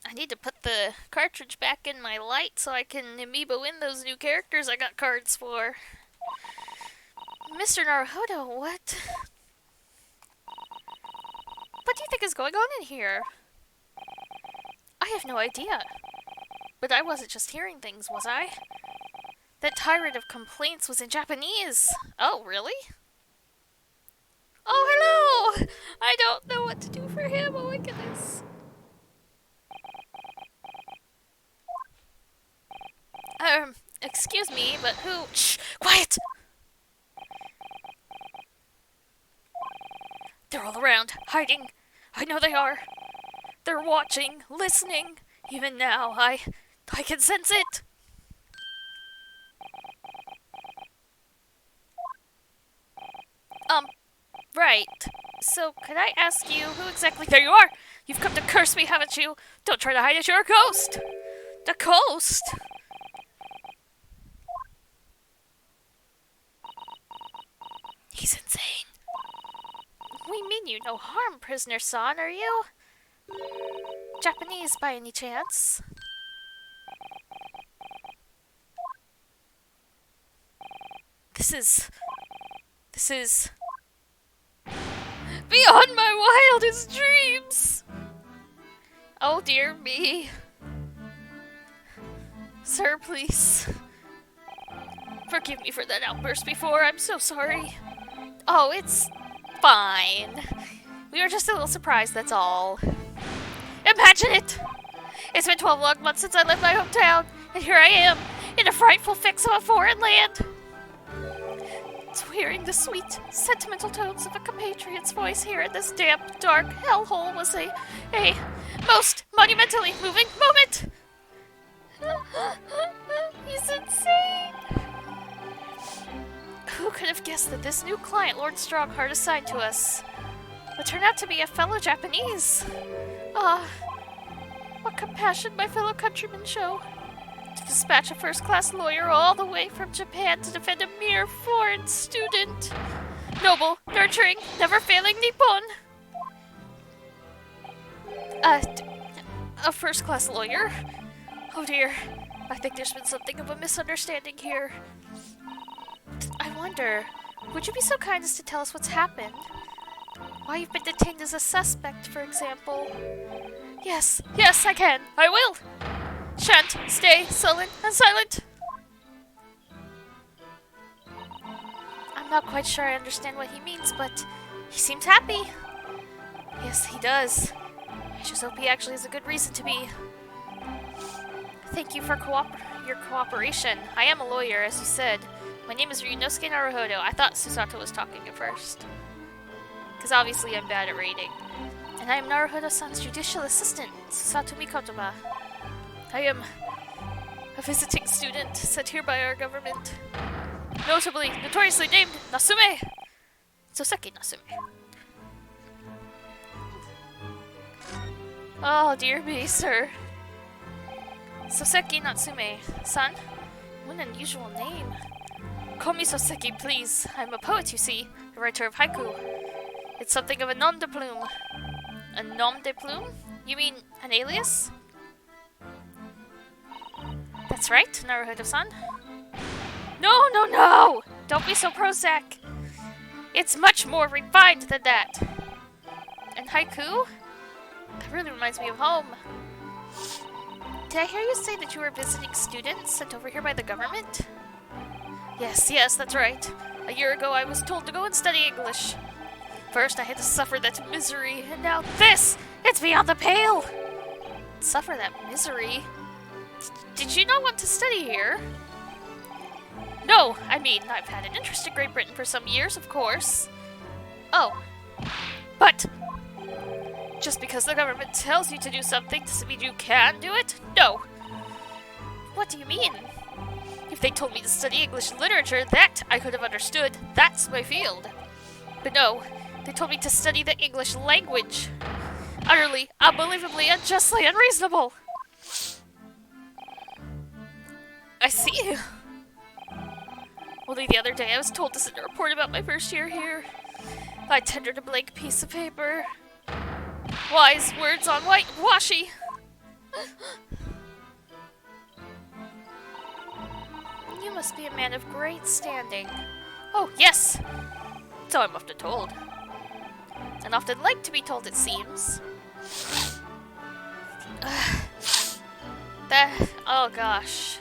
I need to put the cartridge back in my light so I can amiibo in those new characters I got cards for. Mr. Naruhodo, what do you think is going on in here? I have no idea. But I wasn't just hearing things, was I? That tirade of complaints was in Japanese. Oh, really? Oh, hello! I don't know what to do for him. Oh my goodness. Excuse me, but who? Shh! Quiet! They're all around, hiding. I know they are. They're watching, listening. Even now, I can sense it. Right. So, could I ask you who exactly— There you are! You've come to curse me, haven't you? Don't try to hide it, you're a ghost! The ghost? He's insane. We mean you no harm, prisoner San, are you? Japanese by any chance? This is beyond my wildest dreams! Oh dear me. Sir, please. Forgive me for that outburst before, I'm so sorry. Oh, it's fine. We were just a little surprised, that's all. Imagine it! It's been 12 long months since I left my hometown, and here I am, in a frightful fix of a foreign land. It's hearing the sweet, sentimental tones of a compatriot's voice here in this damp, dark hellhole was a most monumentally moving moment. He's insane. Who could have guessed that this new client Lord Stronghart assigned to us would turn out to be a fellow Japanese? Ah, what compassion my fellow countrymen show. To dispatch a first-class lawyer all the way from Japan to defend a mere foreign student. Noble, nurturing, never-failing Nippon. A first-class lawyer? Oh dear, I think there's been something of a misunderstanding here. I wonder, would you be so kind as to tell us what's happened? Why you've been detained as a suspect, for example? Yes, I can. I will. Shan't stay sullen and silent. I'm not quite sure I understand what he means, but he seems happy. Yes, he does. I just hope he actually has a good reason to be. Thank you for your cooperation. I am a lawyer, as you said. My name is Ryunosuke Naruhodo. I thought Susato was talking at first, because obviously I'm bad at reading. And I am Naruhodo-san's judicial assistant, Susato Mikotoba. I am a visiting student sent here by our government. Notoriously named Nasume! Soseki Nasume. Oh, dear me, sir. Soseki Natsume-san? What an unusual name. Call me Soseki, please. I'm a poet, you see. A writer of haiku. It's something of a nom de plume. A nom de plume? You mean an alias? That's right, Naruhodo-san. No! Don't be so Prozac. It's much more refined than that. And haiku? That really reminds me of home. Did I hear you say that you were visiting students sent over here by the government? Yes, that's right. A year ago I was told to go and study English. First I had to suffer that misery, and now this! It's beyond the pale! Suffer that misery? Did you not want to study here? No, I mean, I've had an interest in Great Britain for some years, of course. Oh. But just because the government tells you to do something doesn't mean you can do it? No. What do you mean? If they told me to study English literature, that I could have understood. That's my field. But no, they told me to study the English language. Utterly, unbelievably, unjustly unreasonable. I see. Only the other day I was told to send a report about my first year here. I tendered a blank piece of paper. Wise words on white washi. You must be a man of great standing. Oh, yes! So I'm often told. And often like to be told, it seems. Oh gosh.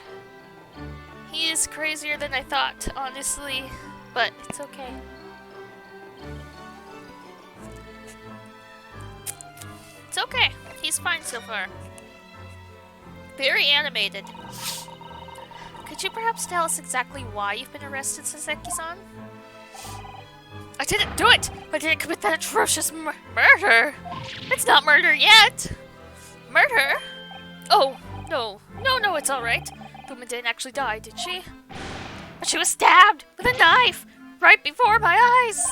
He is crazier than I thought, honestly. But it's okay. It's okay. He's fine so far. Very animated. Could you perhaps tell us exactly why you've been arrested, Saseki-san? I didn't do it! I didn't commit that atrocious murder! It's not murder yet! Murder? Oh, no, it's alright. The woman didn't actually die, did she? But she was stabbed with a knife right before my eyes!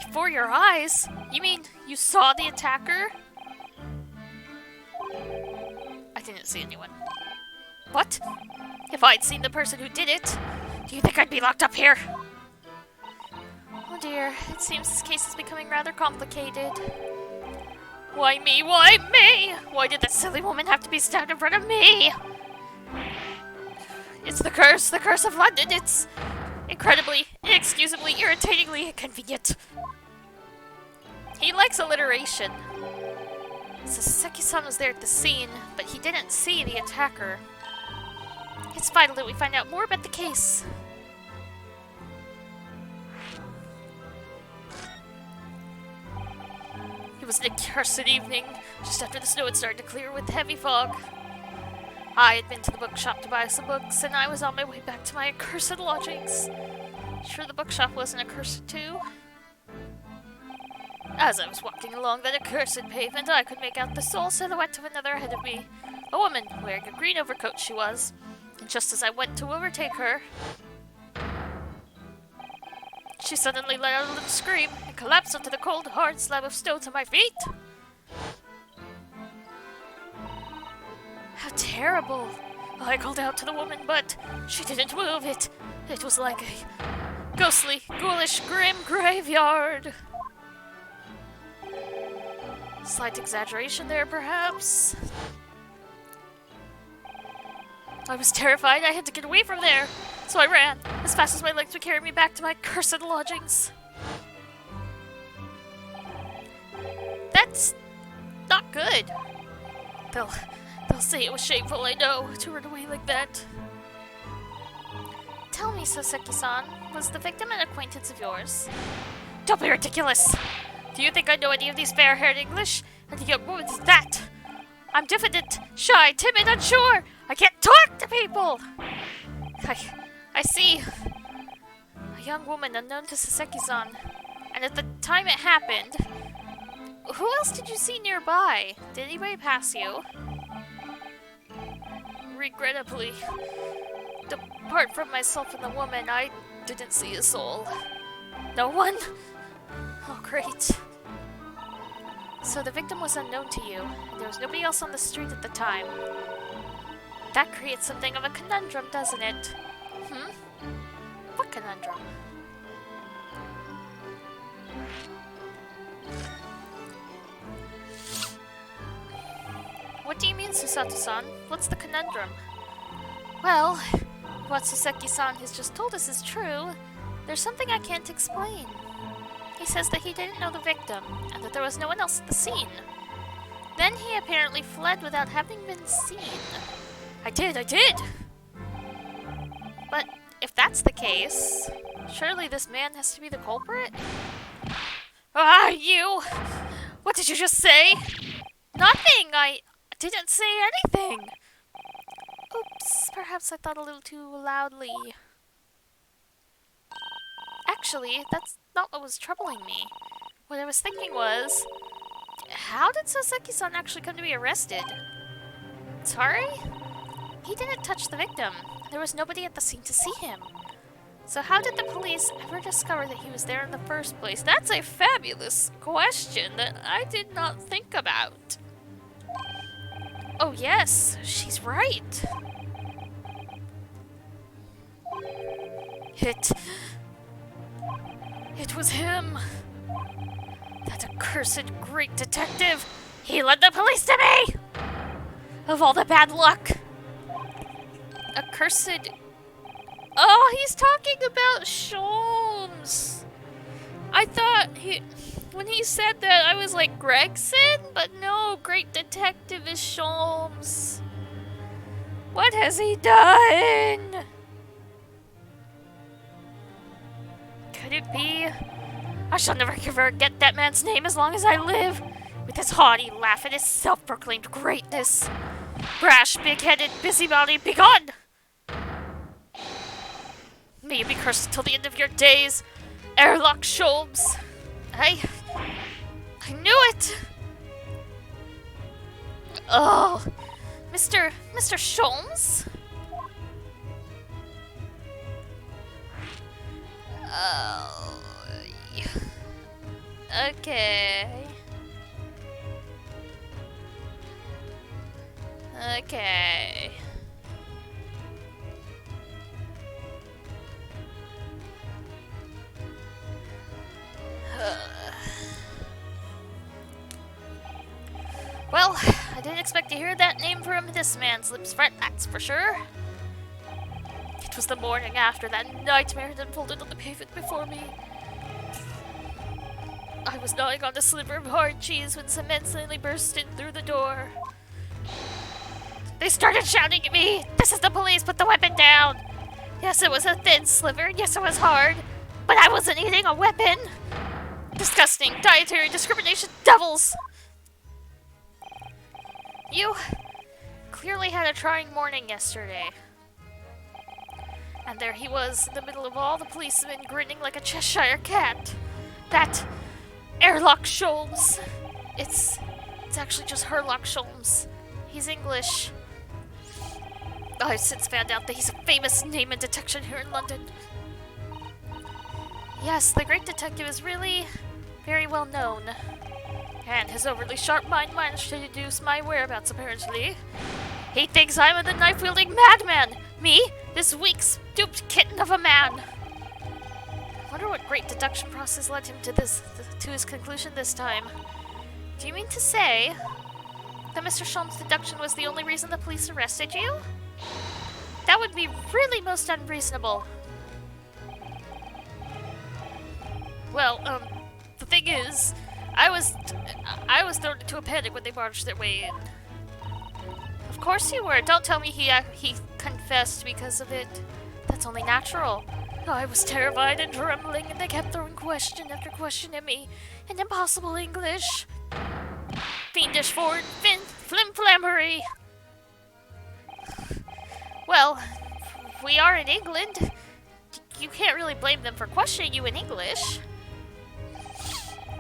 Before your eyes? You mean you saw the attacker? I didn't see anyone. What? If I'd seen the person who did it, do you think I'd be locked up here? Oh dear, it seems this case is becoming rather complicated. Why me? Why me? Why did that silly woman have to be stabbed in front of me? It's the curse of London. It's incredibly, inexcusably, irritatingly inconvenient. He likes alliteration. Saseki-san was there at the scene, but he didn't see the attacker. It's vital that we find out more about the case. It was an accursed evening, just after the snow had started to clear with heavy fog. I had been to the bookshop to buy some books, and I was on my way back to my accursed lodgings. Sure the bookshop wasn't accursed too? As I was walking along that accursed pavement, I could make out the sole silhouette of another ahead of me. A woman, wearing a green overcoat she was. And just as I went to overtake her, she suddenly let out a little scream and collapsed onto the cold, hard slab of stone to my feet. How terrible! I called out to the woman, but she didn't move. It was like a ghostly, ghoulish, grim graveyard. Slight exaggeration there, perhaps. I was terrified. I had to get away from there. So I ran, as fast as my legs would carry me back to my cursed lodgings. That's not good. They'll say it was shameful, I know, to run away like that. Tell me, Saseki-san, was the victim an acquaintance of yours? Don't be ridiculous! Do you think I know any of these fair-haired English? And a young woman is that? I'm diffident, shy, timid, unsure! I can't talk to people! I see. A young woman unknown to Saseki-san. And at the time it happened, who else did you see nearby? Did anybody pass you? Regrettably, apart from myself and the woman, I didn't see a soul. No one? Oh, great. So the victim was unknown to you, and there was nobody else on the street at the time. That creates something of a conundrum, doesn't it? What conundrum? What do you mean, Susato-san? What's the conundrum? Well, what Saseki-san has just told us is true. There's something I can't explain. He says that he didn't know the victim, and that there was no one else at the scene. Then he apparently fled without having been seen. I did! But if that's the case, surely this man has to be the culprit? Ah, you! What did you just say? Nothing! I didn't say anything! Oops, perhaps I thought a little too loudly. Actually, that's not what was troubling me. What I was thinking was, how did Soseki-san actually come to be arrested? Sorry? He didn't touch the victim. There was nobody at the scene to see him. So how did the police ever discover that he was there in the first place? That's a fabulous question that I did not think about. Oh yes, she's right. It was him. That accursed great detective. He led the police to me! Of all the bad luck. Accursed... Oh, he's talking about Sholmes. I thought when he said that, I was like, Gregson? But no, great detective is Sholmes. What has he done? Could it be? I shall never forget that man's name as long as I live. With his haughty laugh and his self-proclaimed greatness. Brash, big-headed, busybody, begone! May you be cursed till the end of your days, Airlock Sholmes. I knew it! Oh, Mr. Sholmes? Oh, okay. Okay. Well, I didn't expect to hear that name from this man's lips, Fred, that's for sure. It was the morning after that nightmare had unfolded on the pavement before me. I was gnawing on a sliver of hard cheese when some men suddenly burst in through the door. They started shouting at me, "This is the police, put the weapon down!" Yes, it was a thin sliver, yes, it was hard, but I wasn't eating a weapon! Disgusting, dietary discrimination devils! You clearly had a trying morning yesterday. And there he was, in the middle of all the policemen, grinning like a Cheshire cat. That Airlock Sholmes. It's actually just Herlock Sholmes. He's English. I've since found out that he's a famous name in detection here in London. Yes, the great detective is really very well known. And his overly sharp mind managed to deduce my whereabouts, apparently. He thinks I'm the knife-wielding madman! Me? This weak, stooped kitten of a man! I wonder what great deduction process led him to his conclusion this time. Do you mean to say that Mr. Sholmes' deduction was the only reason the police arrested you? That would be really most unreasonable. Well, the thing is, I was thrown into a panic when they barged their way in. Of course you were. Don't tell me he confessed because of it. That's only natural. Oh, I was terrified and trembling, and they kept throwing question after question at me in impossible English. Fiendish foreign flimflammery. Well, we are in England. You can't really blame them for questioning you in English.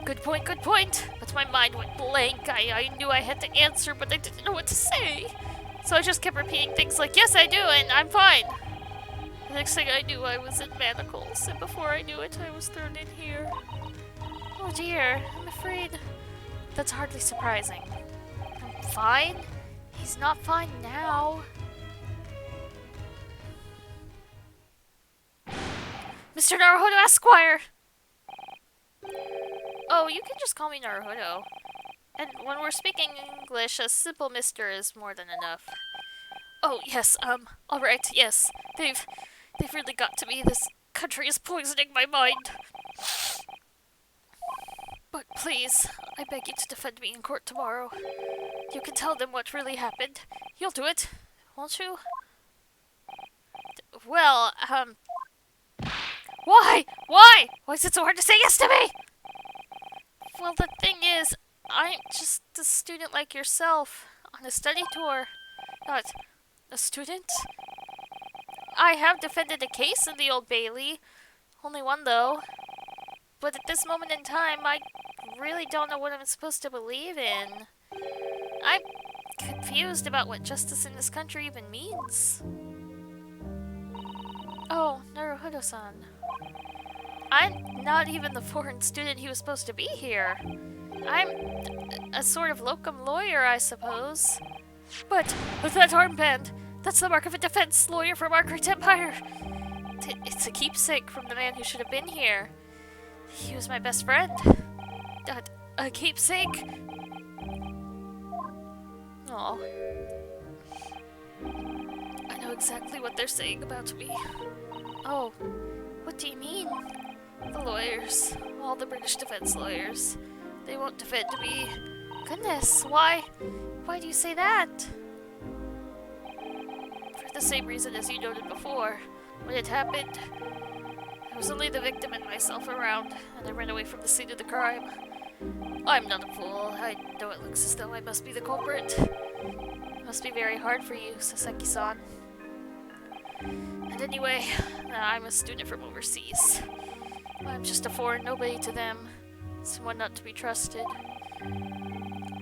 Good point, good point. But my mind went blank. I knew I had to answer, but I didn't know what to say. So I just kept repeating things like, yes, I do, and I'm fine. The next thing I knew, I was in manacles, and before I knew it, I was thrown in here. Oh dear, I'm afraid that's hardly surprising. I'm fine? He's not fine now. Mr. Naruhodo Esquire! Oh, you can just call me Naruhodo. And when we're speaking English, a simple mister is more than enough. Oh, yes, alright, yes. They've really got to me. This country is poisoning my mind. But please, I beg you to defend me in court tomorrow. You can tell them what really happened. You'll do it, won't you? Well, why? Why? Why is it so hard to say yes to me? Well, the thing is, I'm just a student like yourself on a study tour. Not a student? I have defended a case in the Old Bailey. Only one, though. But at this moment in time, I really don't know what I'm supposed to believe in. I'm confused about what justice in this country even means. Oh, Naruhodo-san. I'm not even the foreign student he was supposed to be here. I'm a sort of locum lawyer, I suppose. But with that armband, that's the mark of a defense lawyer from our great empire. It's a keepsake from the man who should have been here. He was my best friend. A keepsake? Oh. I know exactly what they're saying about me. Oh, what do you mean? The lawyers, all the British defense lawyers, they won't defend me. Goodness, why? Why do you say that? For the same reason as you noted before. When it happened, I was only the victim and myself around, and I ran away from the scene of the crime. I'm not a fool. I know it looks as though I must be the culprit. It must be very hard for you, Saseki-san. And anyway, I'm a student from overseas. I'm just a foreign nobody to them, someone not to be trusted.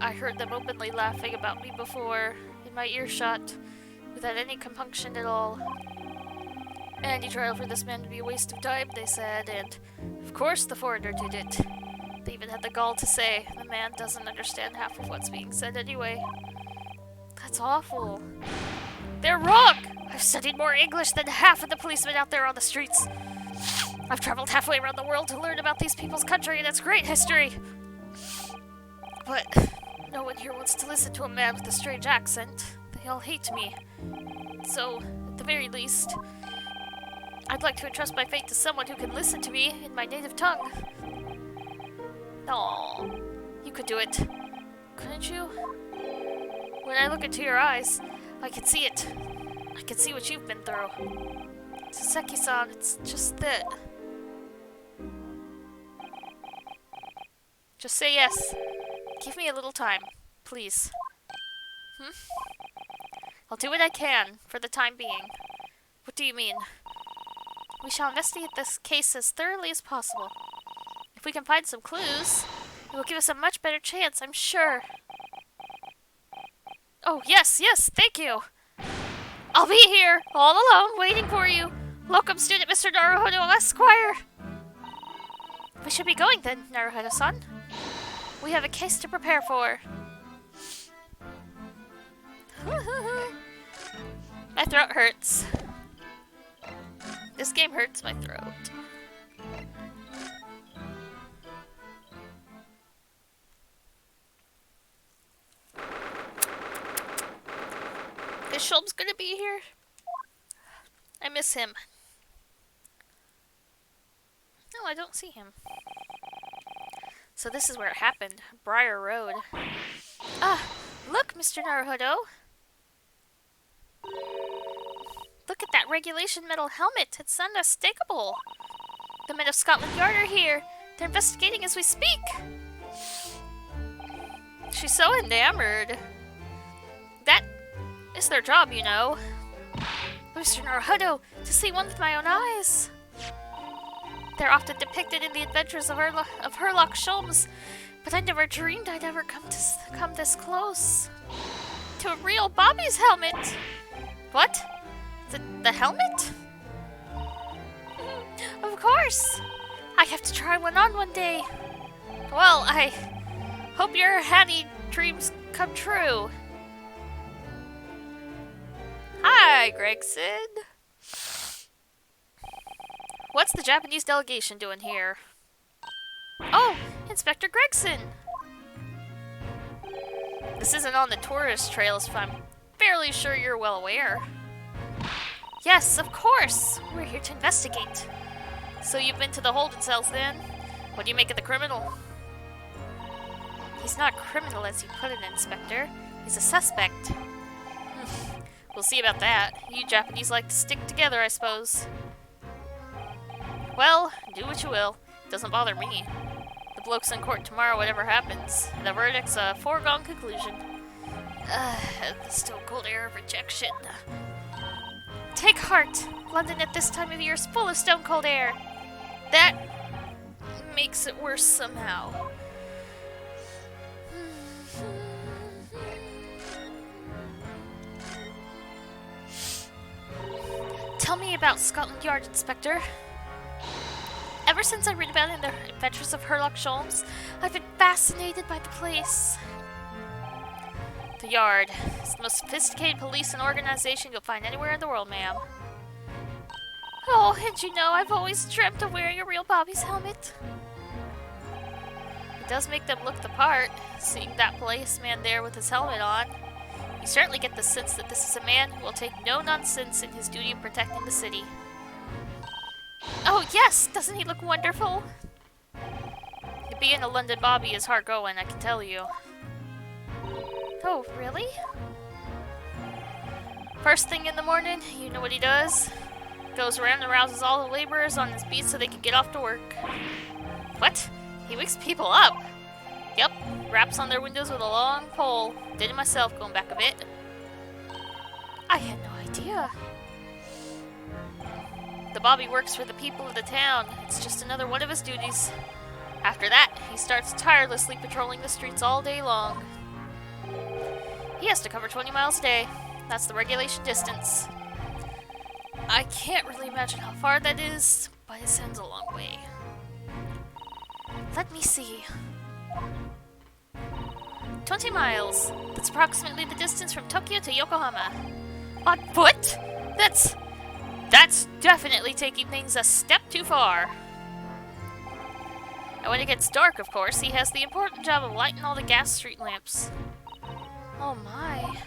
I heard them openly laughing about me before, in my earshot, without any compunction at all. Any trial for this man would be a waste of time, they said, and of course the foreigner did it. They even had the gall to say, the man doesn't understand half of what's being said anyway. That's awful. They're wrong! I've studied more English than half of the policemen out there on the streets. I've traveled halfway around the world to learn about these people's country and its great history. But no one here wants to listen to a man with a strange accent. They all hate me. So, at the very least, I'd like to entrust my fate to someone who can listen to me in my native tongue. Aw, you could do it. Couldn't you? When I look into your eyes, I can see it. I can see what you've been through. Saseki-san, it's just that... Just say yes. Give me a little time, please. I'll do what I can, for the time being. What do you mean? We shall investigate this case as thoroughly as possible. If we can find some clues, it will give us a much better chance, I'm sure. Oh, yes, thank you! I'll be here, all alone, waiting for you. Locum student Mr. Naruhodo Esquire. We should be going then, Naruhodo-san. We have a case to prepare for. My throat hurts. This game hurts my throat. Is Sholmes gonna be here? I miss him. No, I don't see him. So this is where it happened. Briar Road. Ah, look, Mr. Naruhodo. Look at that regulation metal helmet. It's unmistakable. The men of Scotland Yard are here. They're investigating as we speak. She's so enamored. That is their job, you know. Mr. Naruhodo, to see one with my own eyes. They're often depicted in the adventures of Herlock Sholmes, but I never dreamed I'd ever come this close. To a real Bobby's helmet! What? The helmet? Of course! I have to try one on one day. Well, I hope your happy dreams come true. Hi, Gregson. What's the Japanese delegation doing here? Oh, Inspector Gregson! This isn't on the tourist trails, if I'm fairly sure you're well aware. Yes, of course! We're here to investigate. So you've been to the holding cells then? What do you make of the criminal? He's not a criminal as you put it, Inspector. He's a suspect. We'll see about that. You Japanese like to stick together, I suppose. Well, do what you will. It doesn't bother me. The bloke's in court tomorrow, whatever happens. The verdict's a foregone conclusion. The stone cold air of rejection. Take heart. London at this time of year is full of stone cold air. That makes it worse somehow. Tell me about Scotland Yard, Inspector. Ever since I read about it in the Adventures of Sherlock Sholmes, I've been fascinated by the place. The Yard is the most sophisticated police and organization you'll find anywhere in the world, ma'am. Oh, and you know, I've always dreamt of wearing a real Bobby's helmet. It does make them look the part, seeing that policeman there with his helmet on. You certainly get the sense that this is a man who will take no nonsense in his duty of protecting the city. Oh yes, doesn't he look wonderful? Being a London Bobby is hard going, I can tell you. Oh, really? First thing in the morning, you know what he does? Goes around and rouses all the laborers on his beat so they can get off to work. What? He wakes people up? Yep, raps on their windows with a long pole. Did it myself, going back a bit. I had no idea. The Bobby works for the people of the town. It's just another one of his duties. After that, he starts tirelessly patrolling the streets all day long. He has to cover 20 miles a day. That's the regulation distance. I can't really imagine how far that is, but it sounds a long way. Let me see. 20 miles. That's approximately the distance from Tokyo to Yokohama. On foot? That's definitely taking things a step too far. And when it gets dark, of course, he has the important job of lighting all the gas street lamps. Oh my.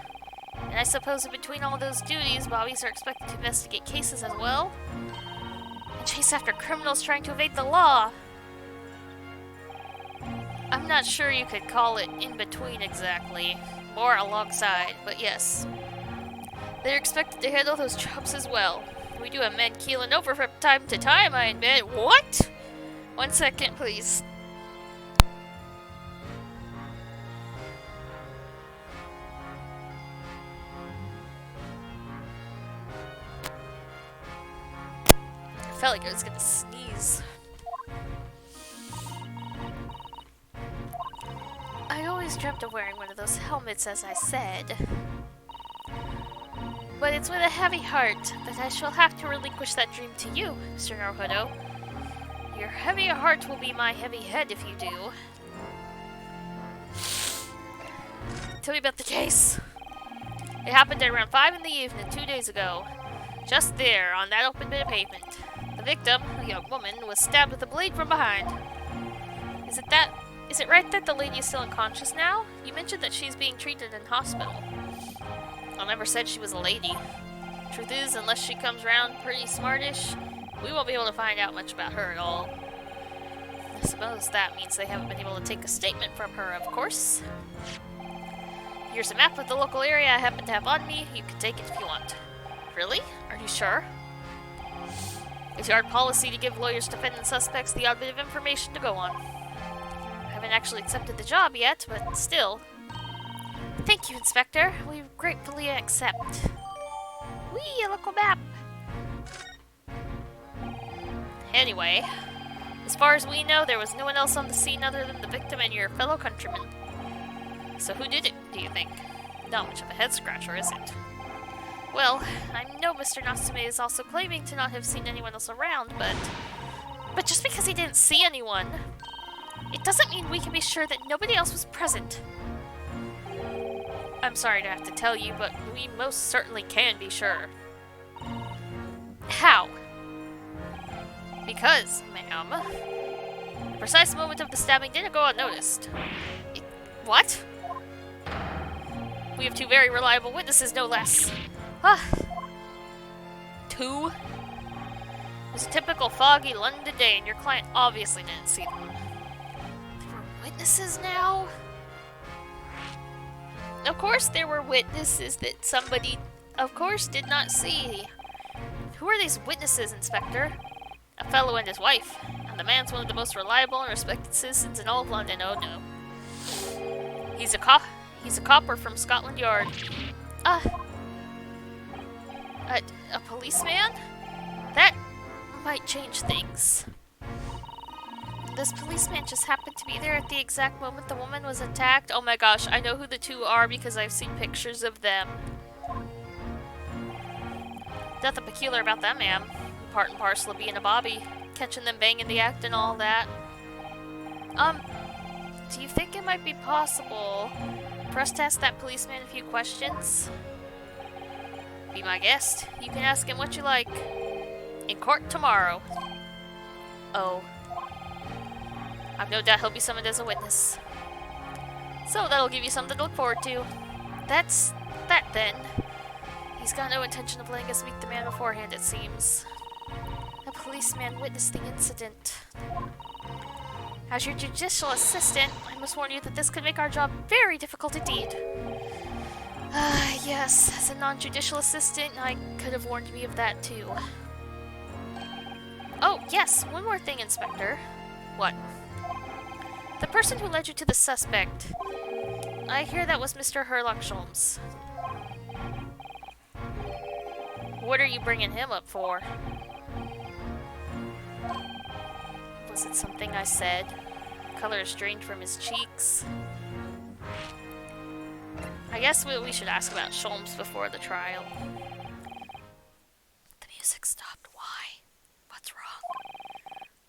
And I suppose in between all those duties, Bobbies are expected to investigate cases as well? And chase after criminals trying to evade the law. I'm not sure you could call it in between exactly. More alongside, but yes. They're expected to handle those jobs as well. We do have men keeling over from time to time, I admit. What? 1 second, please. I felt like I was gonna sneeze. I always dreamt of wearing one of those helmets, as I said. But it's with a heavy heart that I shall have to relinquish that dream to you, Mr. Naruhodo. Your heavy heart will be my heavy head if you do. Tell me about the case. It happened at around 5 in the evening 2 days ago. Just there, on that open bit of pavement. The victim, a young woman, was stabbed with a blade from behind. Is it right that the lady is still unconscious now? You mentioned that she's being treated in hospital. I never said she was a lady. Truth is, unless she comes around pretty smartish, we won't be able to find out much about her at all. I suppose that means they haven't been able to take a statement from her, of course. Here's a map of the local area I happen to have on me. You can take it if you want. Really? Are you sure? It's yard policy to give lawyers, defendant, suspects the odd bit of information to go on. I haven't actually accepted the job yet, but still. Thank you, Inspector. We gratefully accept. Whee, a local map! Anyway, as far as we know, there was no one else on the scene other than the victim and your fellow countrymen. So who did it, do you think? Not much of a head-scratcher, is it? Well, I know Mr. Natsume is also claiming to not have seen anyone else around, but just because he didn't see anyone, it doesn't mean we can be sure that nobody else was present. I'm sorry to have to tell you, but we most certainly can be sure. How? Because, ma'am, the precise moment of the stabbing didn't go unnoticed. What? We have 2 very reliable witnesses, no less. Ah. 2? It was a typical foggy London day, and your client obviously didn't see them. There were witnesses now? Of course there were witnesses that somebody of course, did not see. Who are these witnesses, Inspector? A fellow and his wife. And the man's one of the most reliable and respected citizens in all of London. Oh no. He's a copper from Scotland Yard. A policeman? That might change things. This policeman just happened to be there at the exact moment the woman was attacked. Oh my gosh, I know who the two are because I've seen pictures of them. Nothing peculiar about that man. Part and parcel of being a bobby. Catching them banging the act and all that. Do you think it might be possible for us to ask that policeman a few questions? Be my guest. You can ask him what you like. In court tomorrow. Oh. I've no doubt he'll be summoned as a witness. So that'll give you something to look forward to. That's that then. He's got no intention of letting us meet the man beforehand, it seems. A policeman witnessed the incident. As your judicial assistant, I must warn you that this could make our job very difficult indeed. Yes, as a non-judicial assistant, I could have warned me of that too. Oh, yes, one more thing, Inspector. What? The person who led you to the suspect. I hear that was Mr. Sholmes. What are you bringing him up for? Was it something I said? Color is drained from his cheeks. I guess we should ask about Sholmes before the trial. The music stopped. Why? What's wrong?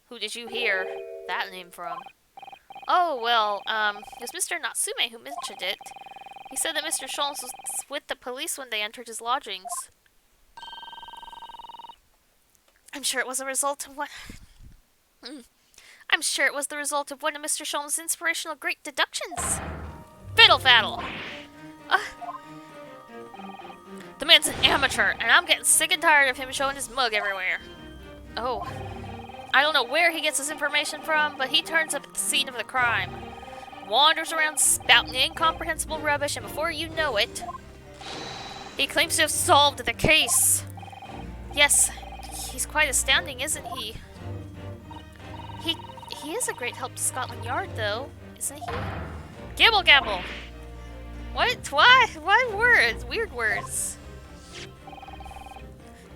Who did you hear that name from? Oh, well, it was Mr. Natsume who mentioned it. He said that Mr. Sholmes was with the police when they entered his lodgings. I'm sure it was a result of what... I'm sure it was the result of one of Mr. Sholmes' inspirational great deductions. Fiddle faddle! The man's an amateur, and I'm getting sick and tired of him showing his mug everywhere. Oh. I don't know where he gets his information from, but he turns up at the scene of the crime. Wanders around spouting incomprehensible rubbish, and before you know it, he claims to have solved the case. Yes, he's quite astounding, isn't he? He is a great help to Scotland Yard, though, isn't he? Gibble gabble! What? Why? Why words? Weird words.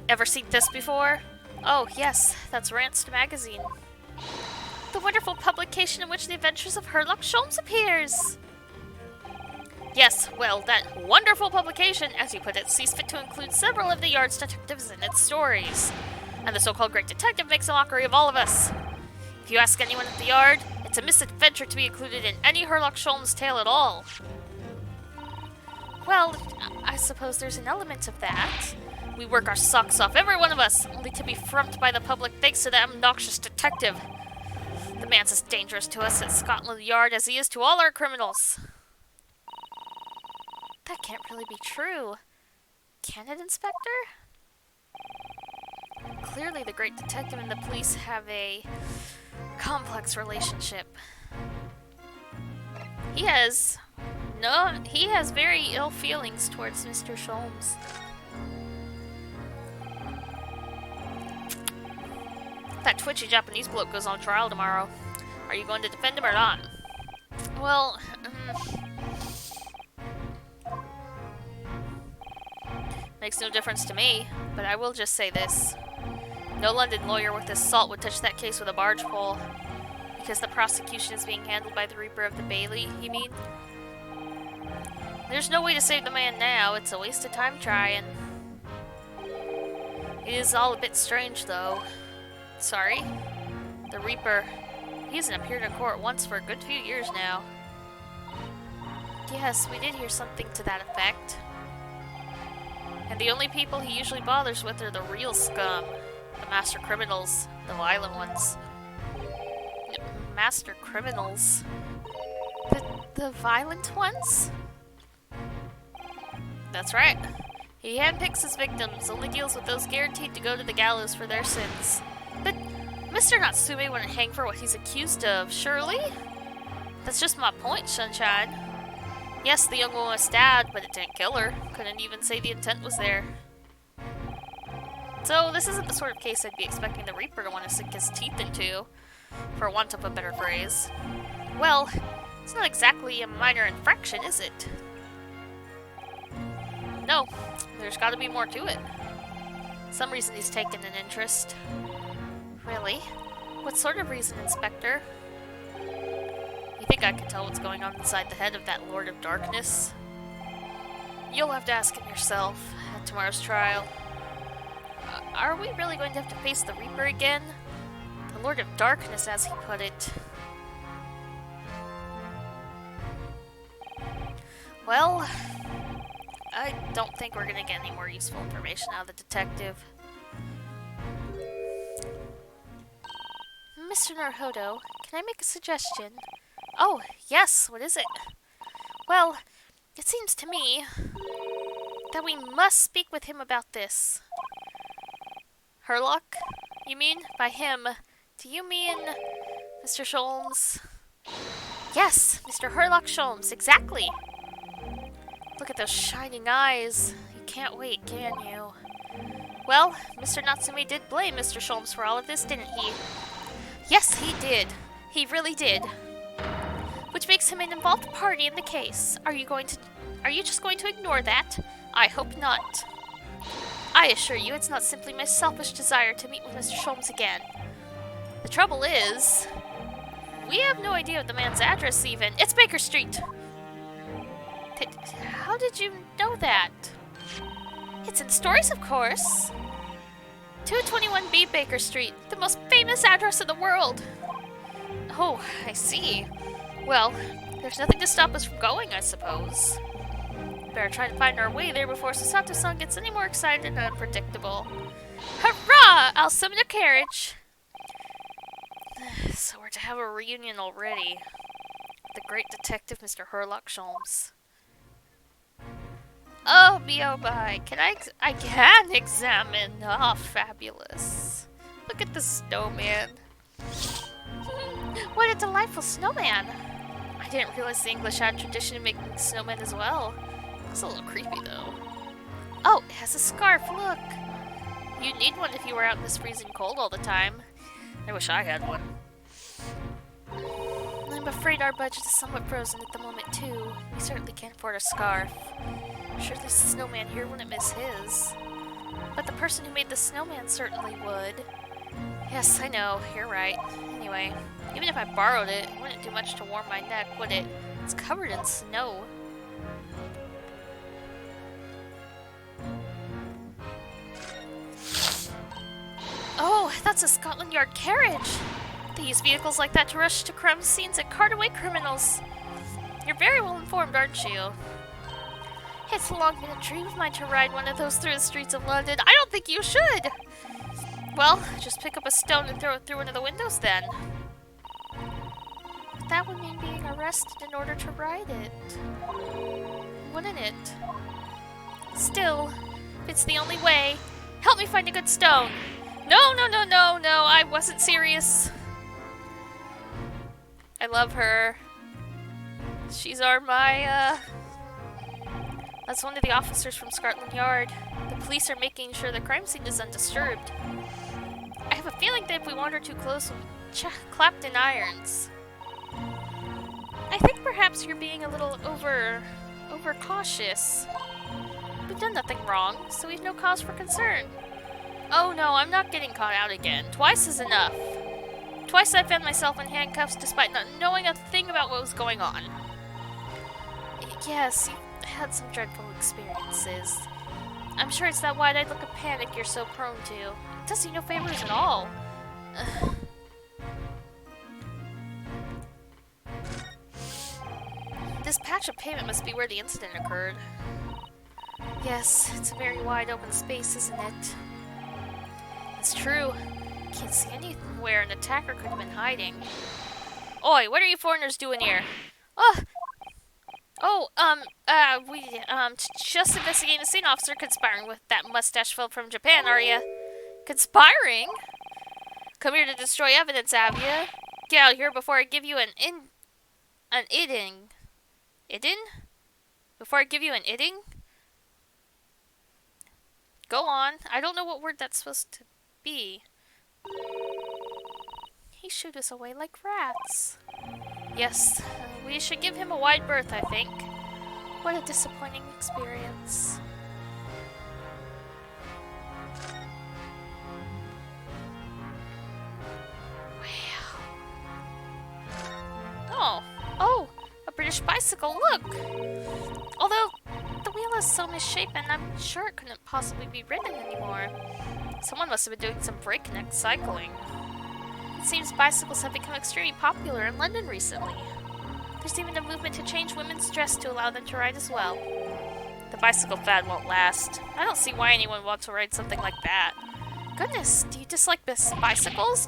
Ever seen this before? Oh, yes, that's Ranced Magazine. The wonderful publication in which the adventures of Sherlock Sholmes appears! Yes, well, that wonderful publication, as you put it, sees fit to include several of the Yard's detectives in its stories. And the so-called Great Detective makes a mockery of all of us. If you ask anyone at the Yard, it's a misadventure to be included in any Sherlock Sholmes tale at all. Well, I suppose there's an element of that. We work our socks off, every one of us, only to be frumped by the public thanks to that obnoxious detective. The man's as dangerous to us at Scotland Yard as he is to all our criminals. That can't really be true. Can it, Inspector? Clearly the Great Detective and the police have a complex relationship. He has very ill feelings towards Mr. Sholmes. That twitchy Japanese bloke goes on trial tomorrow. Are you going to defend him or not? Well, makes no difference to me, but I will just say this. No London lawyer worth his salt would touch that case with a barge pole. Because the prosecution is being handled by the Reaper of the Bailey, you mean? There's no way to save the man now. It's a waste of time trying. It is all a bit strange, though. Sorry? The Reaper. He hasn't appeared in court once for a good few years now. Yes, we did hear something to that effect. And the only people he usually bothers with are the real scum. The master criminals. The violent ones. Master criminals? The violent ones? That's right. He handpicks his victims, only deals with those guaranteed to go to the gallows for their sins. But Mr. Natsume wouldn't hang for what he's accused of, surely? That's just my point, Sunshine. Yes, the young woman was stabbed, but it didn't kill her. Couldn't even say the intent was there. So this isn't the sort of case I'd be expecting the Reaper to want to sink his teeth into, for want of a better phrase. Well, it's not exactly a minor infraction, is it? No, there's gotta be more to it. Some reason he's taken an interest. Really? What sort of reason, Inspector? You think I can tell what's going on inside the head of that Lord of Darkness? You'll have to ask him yourself at tomorrow's trial. Are we really going to have to face the Reaper again? The Lord of Darkness, as he put it. Well, I don't think we're gonna get any more useful information out of the detective. Mr. Naruhodo, can I make a suggestion? Oh, yes, what is it? Well, it seems to me that we must speak with him about this. Herlock? You mean? By him, do you mean Mr. Sholmes? Yes, Mr. Herlock Sholmes, exactly. Look at those shining eyes. You can't wait, can you? Well, Mr. Natsume did blame Mr. Sholmes for all of this, didn't he? Yes, he did. He really did. Which makes him an involved party in the case. Are you just going to ignore that? I hope not. I assure you, it's not simply my selfish desire to meet with Mr. Sholmes again. The trouble is, we have no idea of the man's address even. It's Baker Street. How did you know that? It's in stories, of course. 221B Baker Street, the most famous address in the world. Oh, I see. Well, there's nothing to stop us from going, I suppose. Better try to find our way there before Susato-san gets any more excited and unpredictable. Hurrah! I'll summon a carriage! So we're to have a reunion already. The great detective, Mr. Herlock Sholmes. Oh, me oh my. I can examine. Ah, fabulous. Look at the snowman. What a delightful snowman. I didn't realize the English had a tradition of making snowmen as well. It's a little creepy though. Oh, it has a scarf, look. You'd need one if you were out in this freezing cold all the time. I wish I had one. I'm afraid our budget is somewhat frozen at the moment too. We certainly can't afford a scarf. Surely the snowman here wouldn't miss his. But the person who made the snowman certainly would. Yes, I know, you're right. Anyway, even if I borrowed it, it wouldn't do much to warm my neck, would it? It's covered in snow. Oh, that's a Scotland Yard carriage! They use vehicles like that to rush to crime scenes and cart away criminals. You're very well informed, aren't you? It's long been a dream of mine to ride one of those through the streets of London. I don't think you should! Well, just pick up a stone and throw it through one of the windows then. But that would mean being arrested in order to ride it. Wouldn't it? Still, if it's the only way, help me find a good stone. No, I wasn't serious. I love her. She's that's one of the officers from Scotland Yard. The police are making sure the crime scene is undisturbed. I have a feeling that if we wander too close, we'll be clapped in irons. I think perhaps you're being a little overcautious. We've done nothing wrong, so we've no cause for concern. Oh no, I'm not getting caught out again. Twice is enough. Twice I found myself in handcuffs despite not knowing a thing about what was going on. Yes, you've had some dreadful experiences. I'm sure it's that wide-eyed look of panic you're so prone to. It does you no favors at all. This patch of pavement must be where the incident occurred. Yes, it's a very wide open space, isn't it? It's true. Can't see anywhere an attacker could have been hiding. Oi, what are you foreigners doing here? Just investigating a scene officer conspiring with that mustache fella from Japan, are ya? Conspiring? Come here to destroy evidence, have ya? Get out here before I give you an iding. Idin? Before I give you an itting? Go on. I don't know what word that's supposed to be. He shooed us away like rats. Yes, we should give him a wide berth, I think. What a disappointing experience. Wow. Oh, a British bicycle, look! Although, the wheel is so misshapen, I'm sure it couldn't possibly be ridden anymore. Someone must have been doing some breakneck cycling. It seems bicycles have become extremely popular in London recently. There's even a movement to change women's dress to allow them to ride as well. The bicycle fad won't last. I don't see why anyone wants to ride something like that. Goodness, do you dislike bicycles?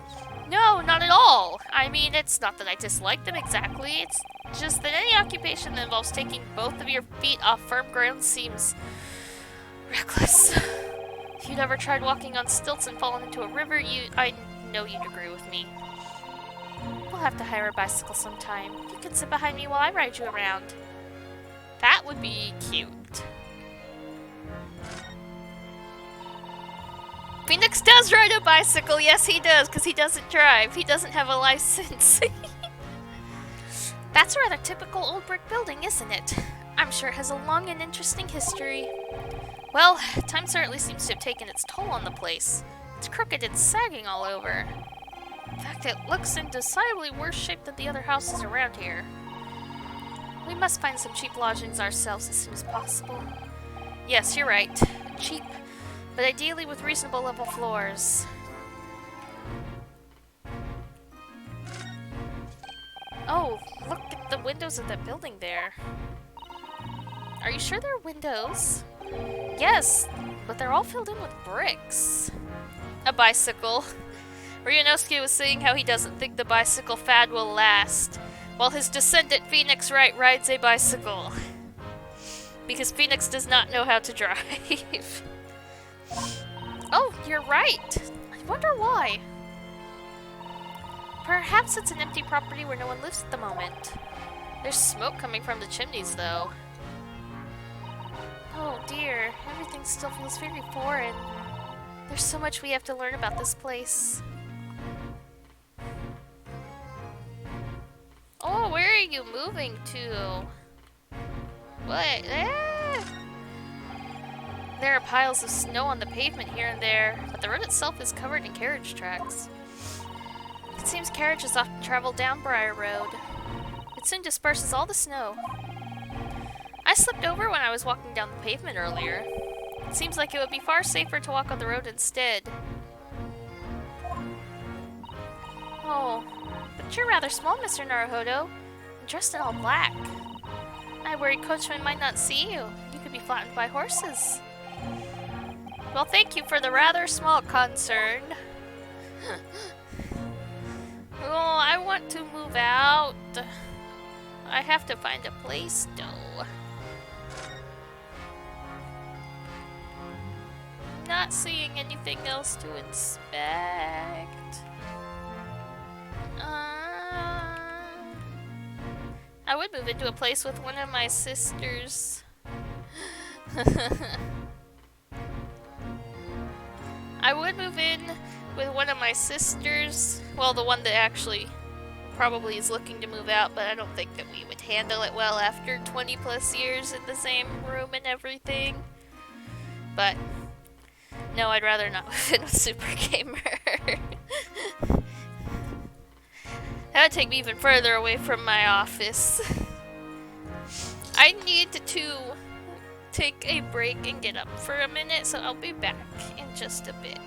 No, not at all. I mean, it's not that I dislike them exactly. It's just that any occupation that involves taking both of your feet off firm ground seems reckless. If you'd ever tried walking on stilts and fallen into a river, I know you'd agree with me. We'll have to hire a bicycle sometime. You can sit behind me while I ride you around. That would be cute. Phoenix does ride a bicycle. Yes, he does, because he doesn't drive. He doesn't have a license. That's a rather typical old brick building, isn't it? I'm sure it has a long and interesting history. Well, time certainly seems to have taken its toll on the place. It's crooked and sagging all over. In fact, it looks in decidedly worse shape than the other houses around here. We must find some cheap lodgings ourselves as soon as possible. Yes, you're right. Cheap, but ideally with reasonable level floors. Oh, look at the windows of that building there. Are you sure they're windows? Yes, but they're all filled in with bricks. A bicycle. Ryunosuke was saying how he doesn't think the bicycle fad will last, while his descendant Phoenix Wright rides a bicycle. Because Phoenix does not know how to drive. Oh, you're right. I wonder why. Perhaps it's an empty property where no one lives at the moment. There's smoke coming from the chimneys, though. Oh dear, everything still feels very foreign. There's so much we have to learn about this place. Oh, where are you moving to? What? There are piles of snow on the pavement here and there, but the road itself is covered in carriage tracks. It seems carriages often travel down Briar Road. It soon disperses all the snow. I slipped over when I was walking down the pavement earlier. It seems like it would be far safer to walk on the road instead. Oh, but you're rather small, Mr. Naruhodo, and dressed in all black. I worried Coachman might not see you. You could be flattened by horses. Well, thank you for the rather small concern. Oh, I want to move out. I have to find a place, though. Not seeing anything else to inspect. I would move into a place with one of my sisters. I would move in with one of my sisters. Well, the one that actually probably is looking to move out, but I don't think that we would handle it well after 20 plus years in the same room and everything. But no, I'd rather not move in with Super Gamer. That would take me even further away from my office. I need to take a break and get up for a minute, so I'll be back in just a bit.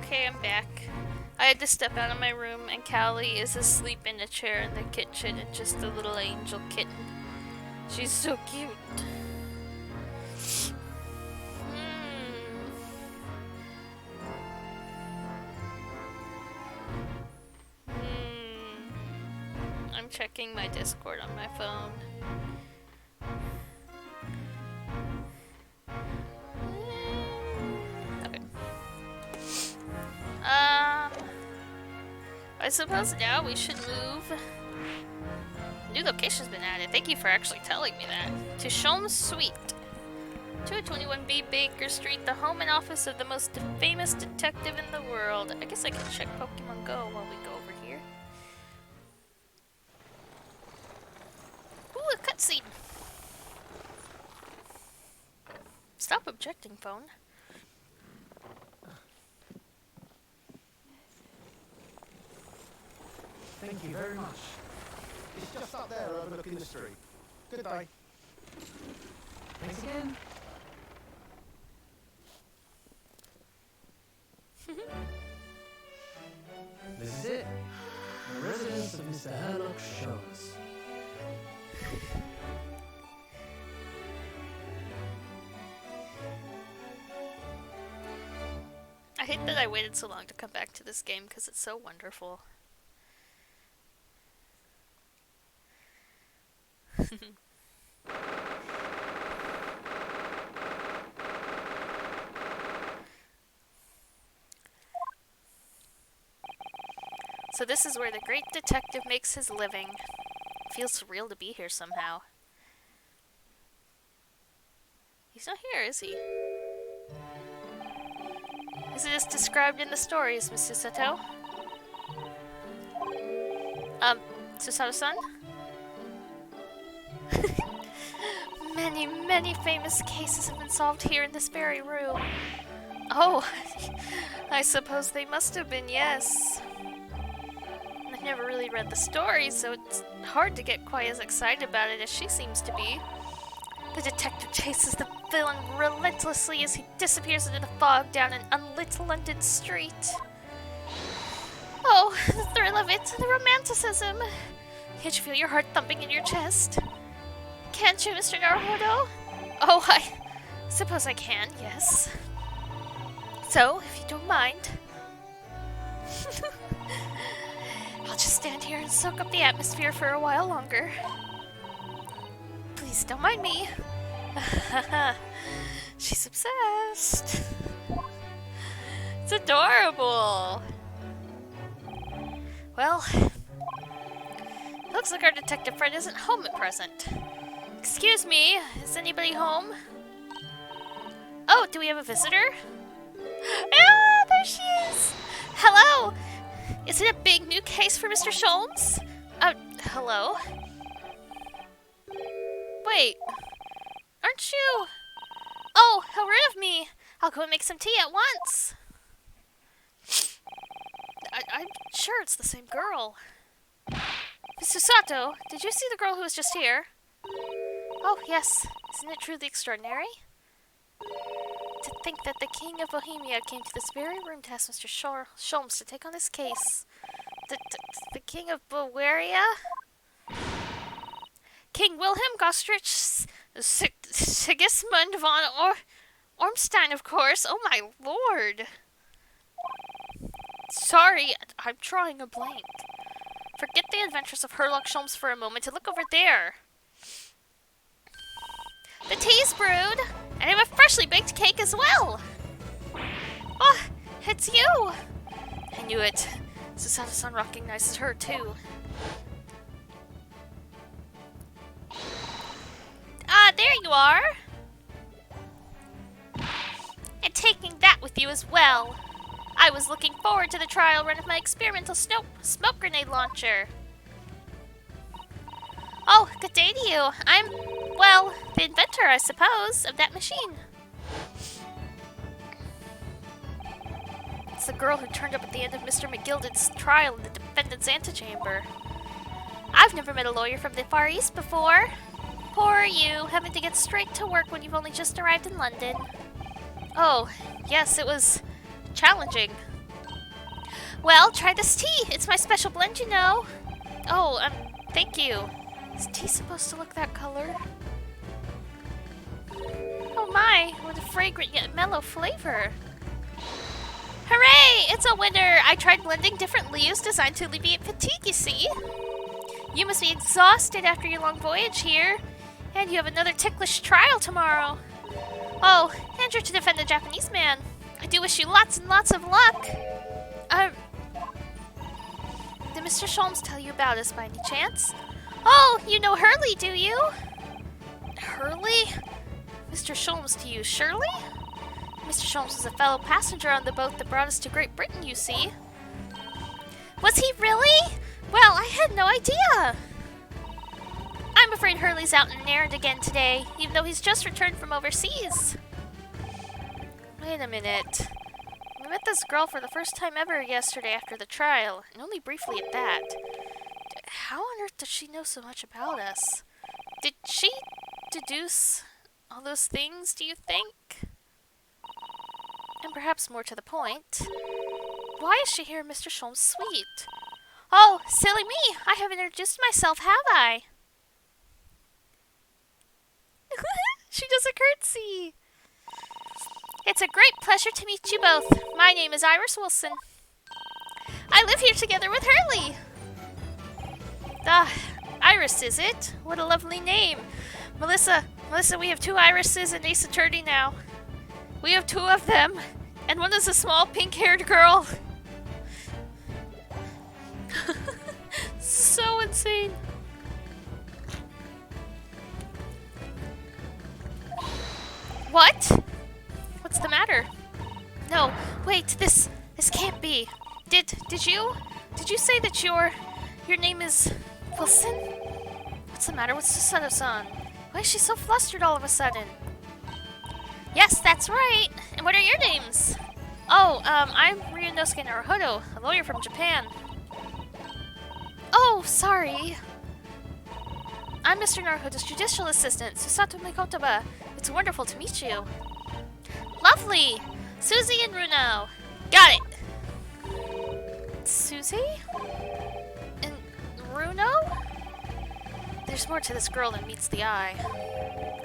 Okay, I'm back. I had to step out of my room, and Callie is asleep in a chair in the kitchen. It's just a little angel kitten. She's so cute. I'm checking my Discord on my phone. Okay. I suppose now we should move. New location's been added. Thank you for actually telling me that. To Sholmes Suite. 221B Baker Street, the home and office of the most famous detective in the world. I guess I can check Pokemon Go while we go over here. Ooh, a cutscene. Stop objecting, phone. Thank you very much. It's just up there overlooking the street. Good day. Thanks again. This is it. The residence of Mr. Herlock Sholmes. I hate that I waited so long to come back to this game because it's so wonderful. So this is where the great detective makes his living. Feels surreal to be here somehow. He's not here, is he? Is it as described in the stories, Mr. Sato? Susato-san? Many famous cases have been solved here in this very room. Oh, I suppose they must have been, yes. I've never really read the stories, so it's hard to get quite as excited about it as she seems to be. The detective chases the villain relentlessly as he disappears into the fog down an unlit London street. Oh, the thrill of it, the romanticism. Can't you feel your heart thumping in your chest? Can't you, Mr. Naruhodo? Oh, I suppose I can, yes. So, if you don't mind, I'll just stand here and soak up the atmosphere for a while longer. Please don't mind me. She's obsessed. It's adorable. Well, looks like our detective friend isn't home at present. Excuse me, is anybody home? Oh, do we have a visitor? Ah, there she is! Hello! Is it a big new case for Mr. Sholmes? Hello? Wait, aren't you? Oh, how rude of me! I'll go and make some tea at once. I'm sure it's the same girl. Mr. Sato, did you see the girl who was just here? Oh, yes. Isn't it truly extraordinary? To think that the King of Bohemia came to this very room to ask Mr. Sholmes to take on this case. The King of Bavaria? King Wilhelm Gostrich Sigismund von Ormstein, of course. Oh my lord. Sorry, I'm drawing a blank. Forget the adventures of Herlock Sholmes for a moment and look over there. The tea's brewed, and I have a freshly baked cake as well. Oh, it's you. I knew it. Susato-san recognizes her too. Ah, there you are. And taking that with you as well. I was looking forward to the trial run of my experimental smoke grenade launcher. Oh, good day to you. I'm, well, the inventor, I suppose, of that machine. It's the girl who turned up at the end of Mr. McGilden's trial in the defendant's antechamber. I've never met a lawyer from the Far East before. Poor you, having to get straight to work when you've only just arrived in London. Oh, yes, it was challenging. Well, try this tea. It's my special blend, you know. Oh, thank you. Is tea supposed to look that color? Oh my, what a fragrant yet mellow flavor. Hooray! It's a winner! I tried blending different leaves designed to alleviate fatigue, you see. You must be exhausted after your long voyage here. And you have another ticklish trial tomorrow. Oh, and you're to defend the Japanese man. I do wish you lots and lots of luck. Did Mr. Sholmes tell you about us by any chance? Oh, you know Hurley, do you? Hurley? Mr. Sholmes to you, Shirley? Mr. Sholmes was a fellow passenger on the boat that brought us to Great Britain, you see. Was he really? Well, I had no idea. I'm afraid Hurley's out on an errand again today, even though he's just returned from overseas. Wait a minute. We met this girl for the first time ever yesterday after the trial, and only briefly at that. How on earth does she know so much about us? Did she deduce all those things, do you think? And perhaps more to the point, why is she here in Mr. Sholmes' suite? Oh, silly me! I haven't introduced myself, have I? She does a curtsy! It's a great pleasure to meet you both. My name is Iris Wilson. I live here together with Hurley. Ah, Iris, is it? What a lovely name. Melissa, we have 2 Irises and Ace Attorney now. We have 2 of them, and one is a small pink-haired girl. So insane. What? What's the matter? No, wait, this can't be. Did you say that your name is Wilson? What's the matter with Susanoo-san? Why is she so flustered all of a sudden? Yes, that's right. And what are your names? Oh, I'm Ryunosuke Naruhodo, a lawyer from Japan. Oh, sorry. I'm Mr. Naruhodo's judicial assistant, Susato Mikotaba. It's wonderful to meet you. Lovely! Susie and Runo. Got it! Susie? And Runo? There's more to this girl than meets the eye.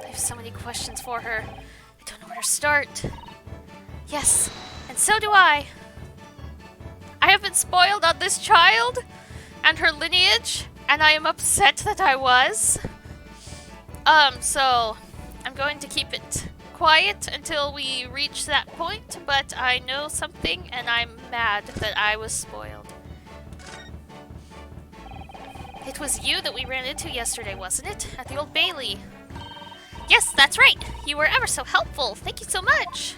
I have so many questions for her. I don't know where to start. Yes, and so do I. I have been spoiled on this child and her lineage, and I am upset that I was. So I'm going to keep it quiet until we reach that point, but I know something and I'm mad that I was spoiled. It was you that we ran into yesterday, wasn't it? At the Old Bailey. Yes, that's right. You were ever so helpful. Thank you so much.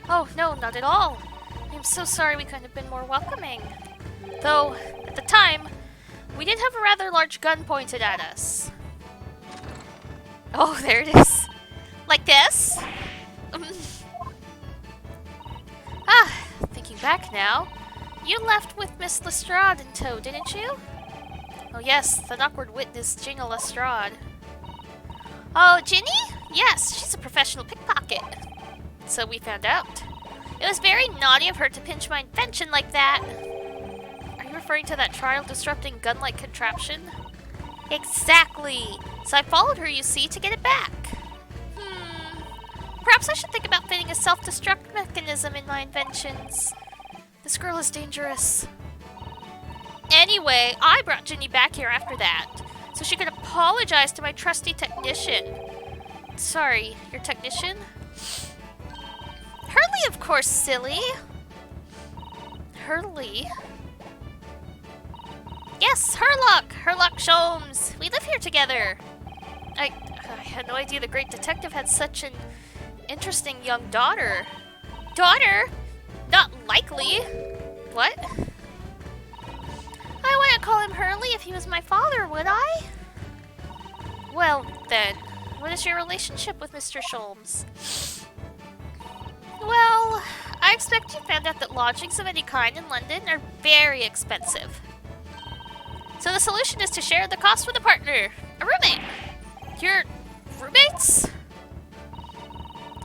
Oh, no, not at all. I'm so sorry we couldn't have been more welcoming. Though, at the time, we did have a rather large gun pointed at us. Oh, there it is. Like this? Thinking back now, you left with Miss Lestrade in tow, didn't you? Oh yes, that awkward witness, Gina Lestrade. Oh, Ginny? Yes, she's a professional pickpocket. So we found out. It was very naughty of her to pinch my invention like that. Are you referring to that trial-disrupting gun-like contraption? Exactly. So I followed her, you see, to get it back. Perhaps I should think about fitting a self-destruct mechanism in my inventions. This girl is dangerous. Anyway, I brought Ginny back here after that, so she could apologize to my trusty technician. Sorry, your technician? Hurley, of course, silly. Hurley? Yes, Herlock Sholmes. We live here together. I had no idea the great detective had such an interesting young daughter. Daughter? Not likely. What? I wouldn't call him Hurley if he was my father, would I? Well, then, what is your relationship with Mr. Sholmes? Well, I expect you found out that lodgings of any kind in London are very expensive. So the solution is to share the cost with a partner, a roommate. You're roommates?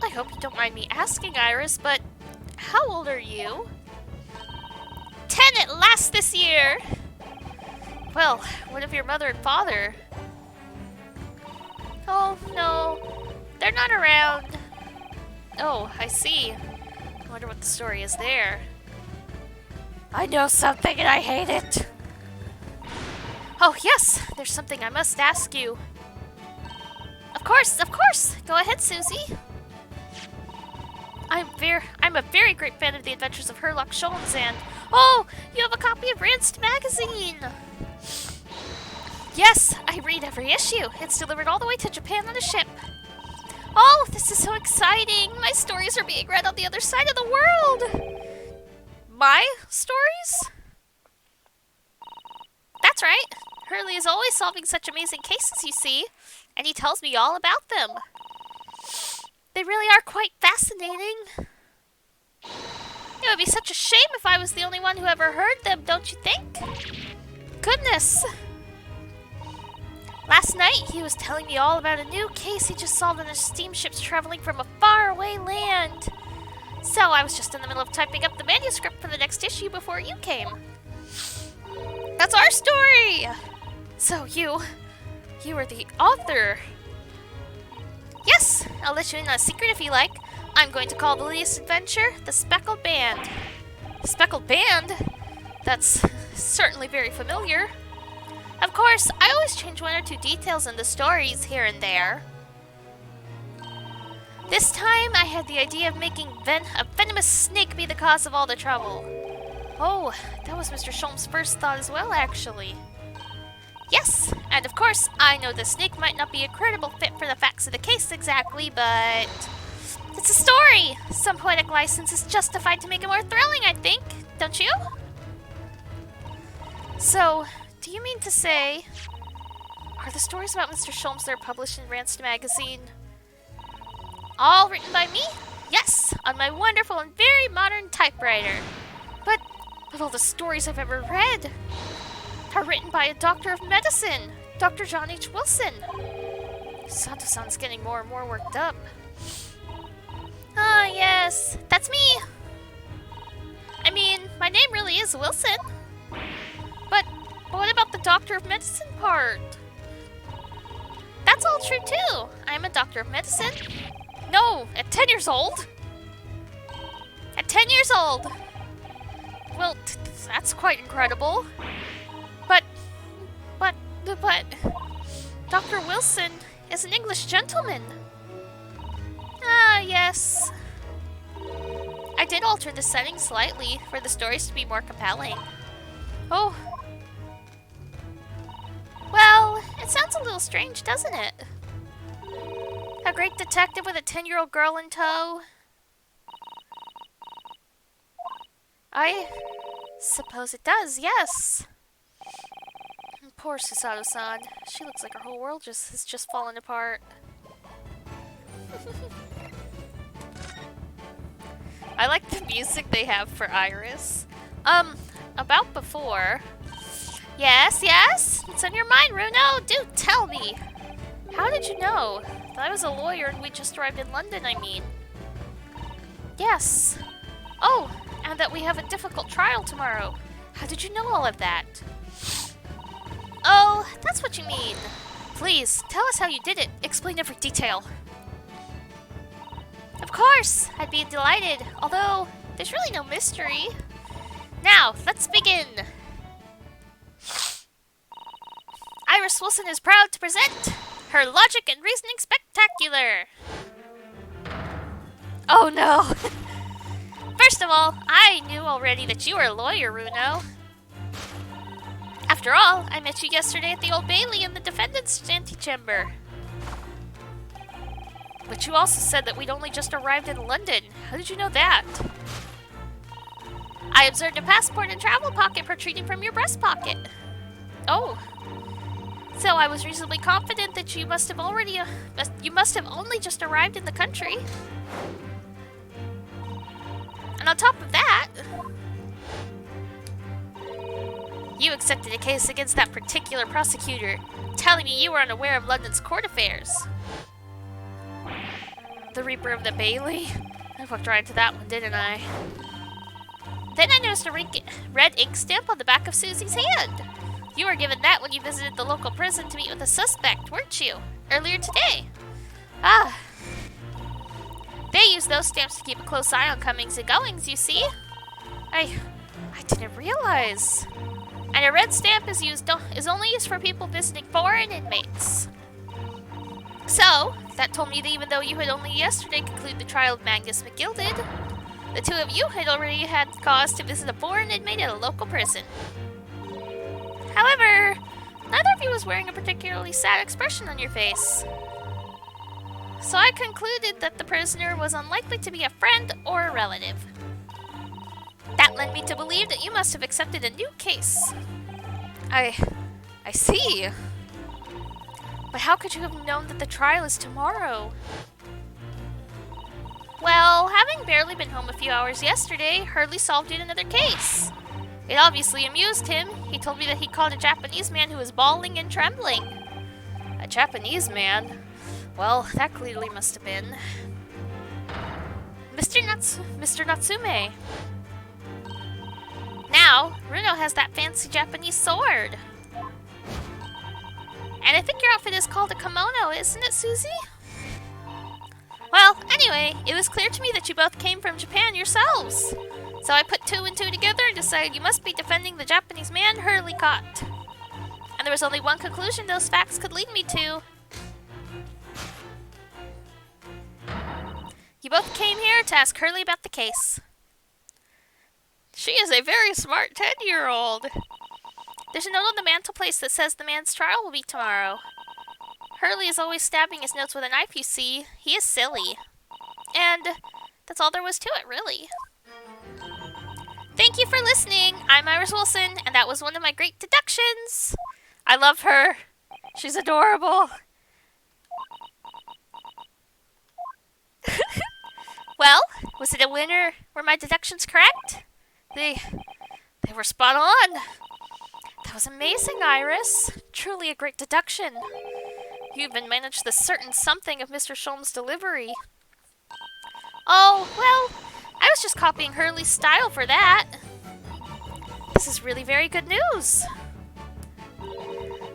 I hope you don't mind me asking, Iris, but how old are you? 10 at last this year! Well, what of your mother and father? Oh, no. They're not around. Oh, I see. I wonder what the story is there. I know something and I hate it! Oh, yes! There's something I must ask you. Of course, of course! Go ahead, Susie. I'm a very great fan of the adventures of Herlock Sholmes and... Oh! You have a copy of Ranced Magazine! Yes, I read every issue. It's delivered all the way to Japan on a ship. Oh, this is so exciting! My stories are being read on the other side of the world! My stories? That's right. Hurley is always solving such amazing cases, you see, and he tells me all about them. They really are quite fascinating. It would be such a shame if I was the only one who ever heard them, don't you think? Goodness. Last night, he was telling me all about a new case he just solved on his steamships traveling from a faraway land. So I was just in the middle of typing up the manuscript for the next issue before you came. That's our story! So you were the author. Yes, I'll let you in on a secret if you like. I'm going to call the latest adventure The Speckled Band. The Speckled Band? That's certainly very familiar. Of course, I always change one or two details in the stories here and there. This time, I had the idea of making a venomous snake be the cause of all the trouble. Oh, that was Mr. Sholmes' first thought as well, actually. Yes, and of course, I know the snake might not be a credible fit for the facts of the case exactly, but... it's a story! Some poetic license is justified to make it more thrilling, I think. Don't you? So, do you mean to say... are the stories about Mr. Sholmes that are published in Ranced Magazine all written by me? Yes, on my wonderful and very modern typewriter. But all the stories I've ever read are written by a doctor of medicine, Dr. John H. Wilson. Sato-san's getting more and more worked up. Ah, yes, that's me. I mean, my name really is Wilson. But what about the doctor of medicine part? That's all true too. I'm a doctor of medicine. No, at 10 years old. At 10 years old. Well, that's quite incredible. But, Dr. Wilson is an English gentleman. Ah, yes. I did alter the setting slightly for the stories to be more compelling. Oh. Well, it sounds a little strange, doesn't it? A great detective with a 10-year-old girl in tow? I suppose it does, yes. Poor Susato-san. She looks like her whole world has just fallen apart. I like the music they have for Iris. About before. Yes, yes? What's on your mind, Runo? Do tell me. How did you know? That I was a lawyer and we just arrived in London, I mean. Yes. Oh, and that we have a difficult trial tomorrow. How did you know all of that? Oh, that's what you mean. Please, tell us how you did it. Explain every detail. Of course, I'd be delighted, although there's really no mystery. Now, let's begin. Iris Wilson is proud to present her Logic and Reasoning Spectacular. Oh no. First of all, I knew already that you were a lawyer, Runo. After all, I met you yesterday at the Old Bailey in the defendant's antechamber. But you also said that we'd only just arrived in London. How did you know that? I observed a passport and travel pocket protruding from your breast pocket. Oh. So I was reasonably confident that you must have only just arrived in the country. And on top of that, you accepted a case against that particular prosecutor, telling me you were unaware of London's court affairs. The Reaper of the Bailey? I walked right into that one, didn't I? Then I noticed a red ink stamp on the back of Susie's hand. You were given that when you visited the local prison to meet with a suspect, weren't you? Earlier today. Ah. They use those stamps to keep a close eye on comings and goings, you see. I didn't realize. And a red stamp is only used for people visiting foreign inmates. So, that told me that even though you had only yesterday concluded the trial of Magnus McGilded, the two of you had already had cause to visit a foreign inmate at a local prison. However, neither of you was wearing a particularly sad expression on your face. So I concluded that the prisoner was unlikely to be a friend or a relative. That led me to believe that you must have accepted a new case. I see. But how could you have known that the trial is tomorrow? Well, having barely been home a few hours yesterday, Hurley solved yet another case. It obviously amused him. He told me that he caught a Japanese man who was bawling and trembling. A Japanese man? Well, that clearly must have been Mr. Natsume. Now, Runo has that fancy Japanese sword. And I think your outfit is called a kimono, isn't it, Susie? Well, anyway, it was clear to me that you both came from Japan yourselves. So I put two and two together and decided you must be defending the Japanese man Hurley caught. And there was only one conclusion those facts could lead me to. You both came here to ask Hurley about the case. She is a very smart 10-year-old. There's a note on the mantelpiece that says the man's trial will be tomorrow. Hurley is always stabbing his notes with a knife, you see. He is silly. And that's all there was to it, really. Thank you for listening. I'm Iris Wilson, and that was one of my great deductions. I love her. She's adorable. Well, was it a winner? Were my deductions correct? They were spot on. That was amazing, Iris. Truly a great deduction. You even managed the certain something of Mr. Sholmes' delivery. Oh, well, I was just copying Hurley's style for that. This is really very good news.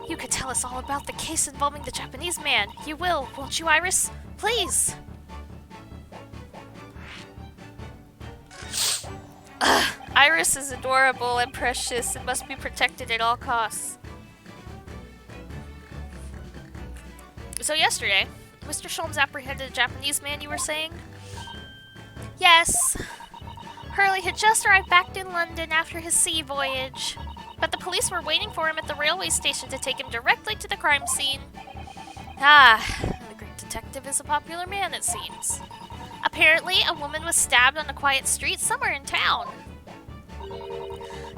You could tell us all about the case involving the Japanese man. You will, won't you, Iris? Please. Iris is adorable and precious and must be protected at all costs. So yesterday, Mr. Sholmes apprehended a Japanese man, you were saying? Yes. Hurley had just arrived back in London after his sea voyage, but the police were waiting for him at the railway station to take him directly to the crime scene. The great detective is a popular man, it seems. Apparently, a woman was stabbed on a quiet street somewhere in town.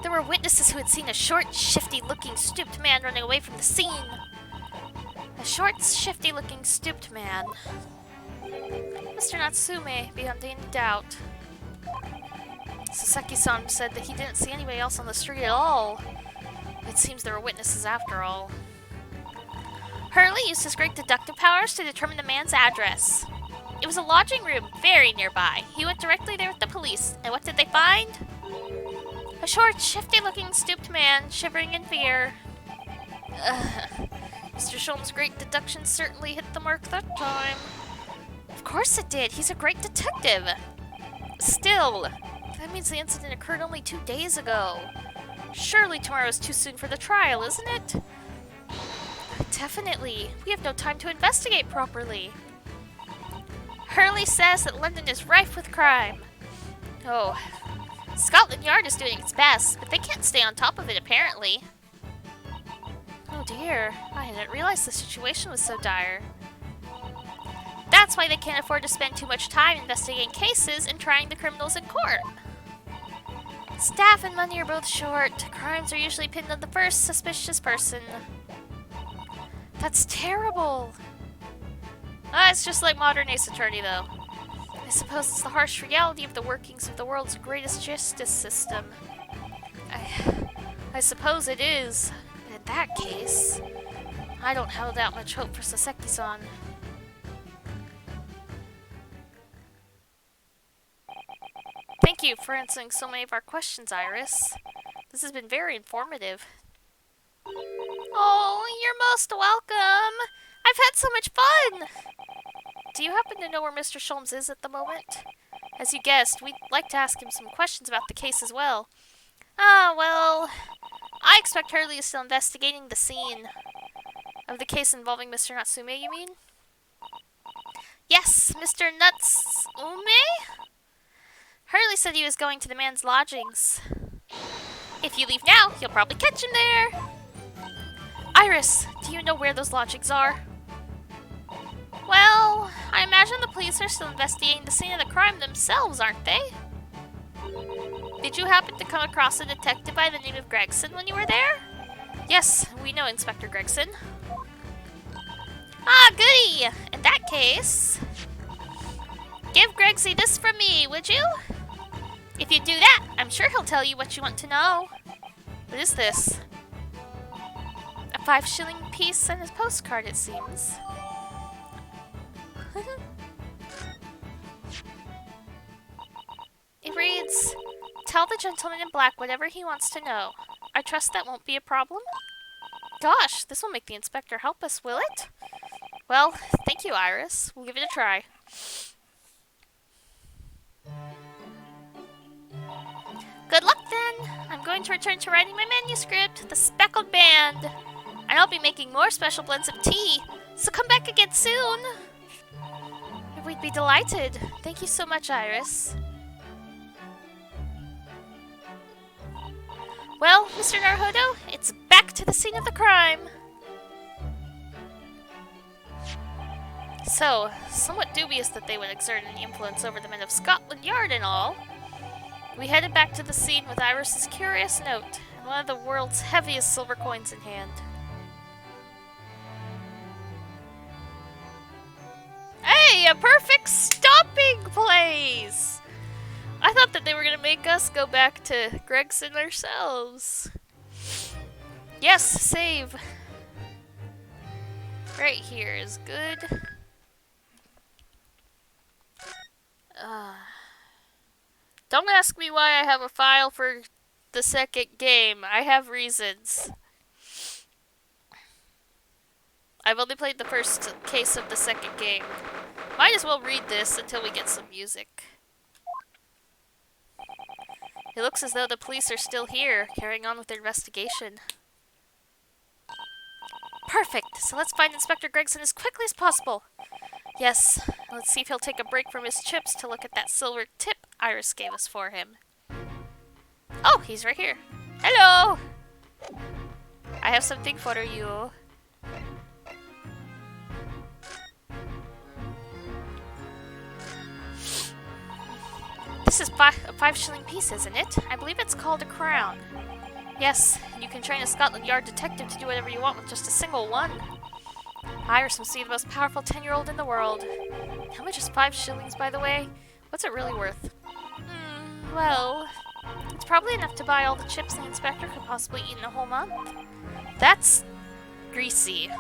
There were witnesses who had seen a short, shifty-looking, stooped man running away from the scene. A short, shifty-looking, stooped man. Mr. Natsume, beyond any doubt. Saseki-san said that he didn't see anybody else on the street at all. It seems there were witnesses after all. Hurley used his great deductive powers to determine the man's address. It was a lodging room very nearby. He went directly there with the police, and what did they find? A short, shifty-looking, stooped man, shivering in fear. Mr. Sholmes' great deduction certainly hit the mark that time. Of course it did. He's a great detective. Still, that means the incident occurred only 2 days ago. Surely tomorrow is too soon for the trial, isn't it? Definitely. We have no time to investigate properly. Hurley says that London is rife with crime. Oh, Scotland Yard is doing its best, but they can't stay on top of it, apparently. Oh dear, I didn't realize the situation was so dire. That's why they can't afford to spend too much time investigating cases and trying the criminals in court. Staff and money are both short. Crimes are usually pinned on the first suspicious person. That's terrible. It's just like modern Ace Attorney, though. I suppose it's the harsh reality of the workings of the world's greatest justice system. I suppose it is. But in that case, I don't hold out much hope for Saseki-san. Thank Thank you for answering so many of our questions, Iris. This has been very informative. Oh, you're most welcome. I've had so much fun. Do you happen to know where Mr. Sholmes is at the moment? As you guessed, we'd like to ask him some questions about the case as well. Ah, well, I expect Hurley is still investigating the scene of the case involving Mr. Natsume, you mean? Yes, Mr. Natsume? Hurley said he was going to the man's lodgings. If you leave now, you'll probably catch him there. Iris, do you know where those lodgings are? Well, I imagine the police are still investigating the scene of the crime themselves, aren't they? Did you happen to come across a detective by the name of Gregson when you were there? Yes, we know Inspector Gregson. Ah, goody! In that case, give Gregsy this from me, would you? If you do that, I'm sure he'll tell you what you want to know. What is this? A 5-shilling piece and a postcard, it seems. It reads, "Tell the gentleman in black whatever he wants to know. I trust that won't be a problem." Gosh, this will make the inspector help us, will it? Well, thank you, Iris. We'll give it a try. Good luck, then. I'm going to return to writing my manuscript, The Speckled Band. And I'll be making more special blends of tea, so come back again soon. We'd be delighted. Thank you so much, Iris. Well, Mr. Naruhodo, it's back to the scene of the crime. So, somewhat dubious that they would exert any influence over the men of Scotland Yard and all. We headed back to the scene with Iris's curious note and one of the world's heaviest silver coins in hand. Hey, a perfect stopping place! I thought that they were gonna make us go back to Gregson ourselves. Yes, save. Right here is good. Don't ask me why I have a file for the second game. I have reasons. I've only played the first case of the second game. Might as well read this until we get some music. It looks as though the police are still here, carrying on with their investigation. Perfect! So let's find Inspector Gregson as quickly as possible. Yes, let's see if he'll take a break from his chips to look at that silver tip Iris gave us for him. Oh, he's right here. Hello! I have something for you. This is a 5-shilling piece, isn't it? I believe it's called a crown. Yes, and you can train a Scotland Yard detective to do whatever you want with just a single one. Iris must be the most powerful 10-year-old in the world. How much is 5 shillings, by the way? What's it really worth? Well, it's probably enough to buy all the chips the inspector could possibly eat in a whole month. That's greasy.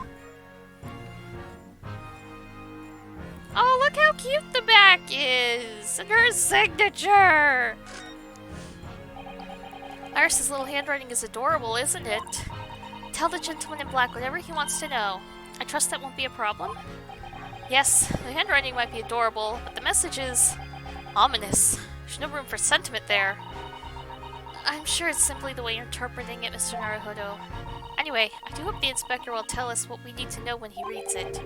Oh, look how cute the back is! And her signature! Iris's little handwriting is adorable, isn't it? Tell the gentleman in black whatever he wants to know. I trust that won't be a problem? Yes, the handwriting might be adorable, but the message is ominous. There's no room for sentiment there. I'm sure it's simply the way you're interpreting it, Mr. Naruhodo. Anyway, I do hope the inspector will tell us what we need to know when he reads it.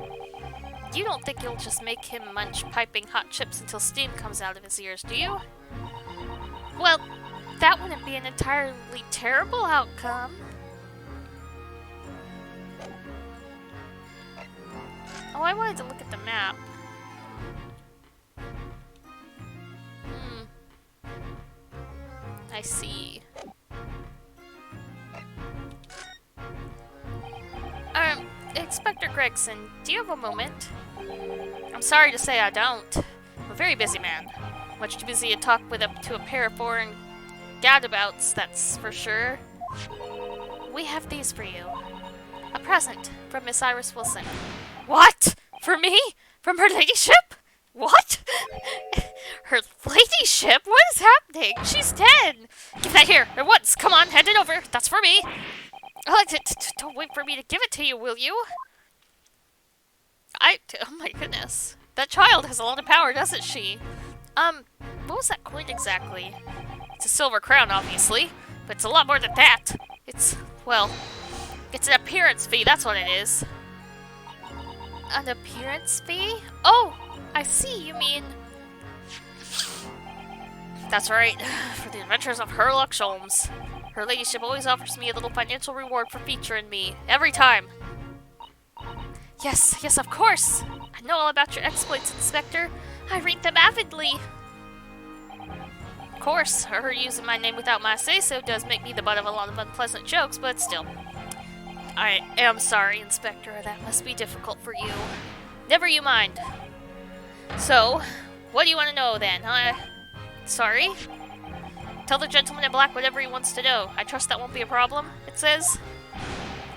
You don't think you'll just make him munch piping hot chips until steam comes out of his ears, do you? Well, that wouldn't be an entirely terrible outcome. Oh, I wanted to look at the map. I see. Inspector Gregson, do you have a moment? I'm sorry to say I don't. I'm a very busy man. Much too busy to talk with to a pair of foreign gadabouts, that's for sure. We have these for you. A present from Miss Iris Wilson. What? For me? From her ladyship? What? Her ladyship? What is happening? She's 10! Give that here, at once! Come on, hand it over! That's for me! Oh, don't wait for me to give it to you, will you? Oh my goodness. That child has a lot of power, doesn't she? What was that coin exactly? It's a silver crown, obviously, but it's a lot more than that. Well, it's an appearance fee, that's what it is. An appearance fee? Oh, I see, you mean... That's right, for the adventures of Herlock Sholmes. Her ladyship always offers me a little financial reward for featuring me, every time. Yes, of course! I know all about your exploits, Inspector. I read them avidly. Of course, her using my name without my say-so does make me the butt of a lot of unpleasant jokes, but still. I am sorry, Inspector. That must be difficult for you. Never you mind. So, what do you want to know then? Sorry? Tell the gentleman in black whatever he wants to know. I trust that won't be a problem, it says.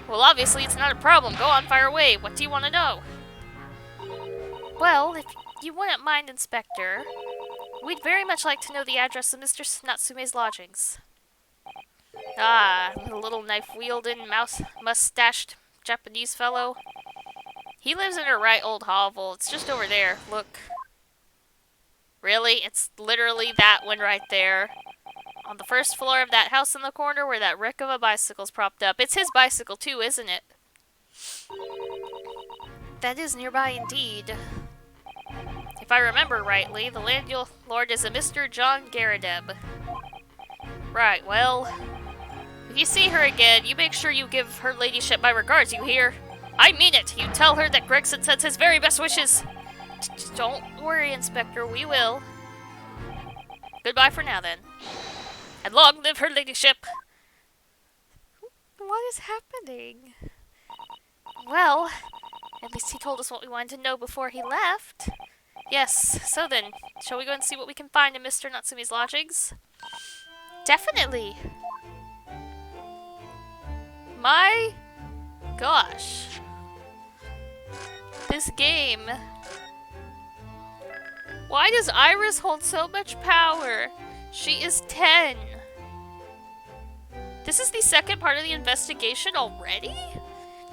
Well, obviously it's not a problem. Go on, fire away. What do you want to know? Well, if you wouldn't mind, Inspector, we'd very much like to know the address of Mr. Natsume's lodgings. Ah, the little knife-wielding, mustached Japanese fellow. He lives in a right old hovel. It's just over there. Look. Really? It's literally that one right there. On the first floor of that house in the corner where that wreck of a bicycle's propped up. It's his bicycle too, isn't it? That is nearby indeed. If I remember rightly, the landlord is a Mr. John Garadeb. Right, well... If you see her again, you make sure you give her ladyship my regards, you hear? I mean it! You tell her that Gregson sends his very best wishes! Don't worry, Inspector, we will. Goodbye for now, then. And long live her ladyship! What is happening? Well, at least he told us what we wanted to know before he left. Yes, so then, shall we go and see what we can find in Mr. Natsume's lodgings? Definitely! My gosh. This game. Why does Iris hold so much power? She is 10. This is the second part of the investigation already?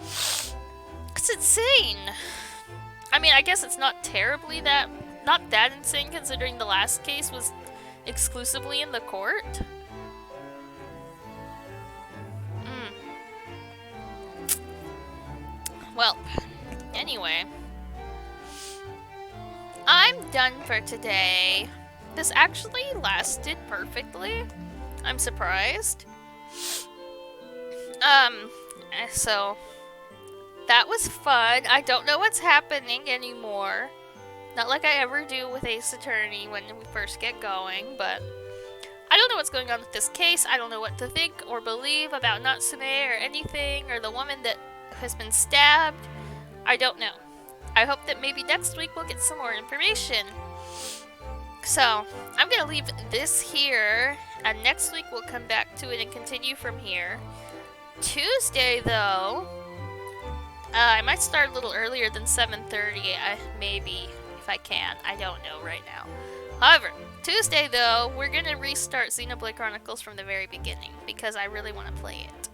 It's insane. I mean, I guess it's not terribly not that insane considering the last case was exclusively in the court. Well, anyway. I'm done for today. This actually lasted perfectly. I'm surprised. So that was fun. I don't know what's happening anymore. Not like I ever do with Ace Attorney when we first get going, but I don't know what's going on with this case. I don't know what to think or believe about Natsume or anything, or the woman that has been stabbed. I don't know. I hope that maybe next week we'll get some more information. So, I'm gonna leave this here, and next week we'll come back to it and continue from here. Tuesday, though, I might start a little earlier than 7:30, maybe, if I can. I don't know right now. However, Tuesday, though, we're gonna restart Xenoblade Chronicles from the very beginning, because I really want to play it.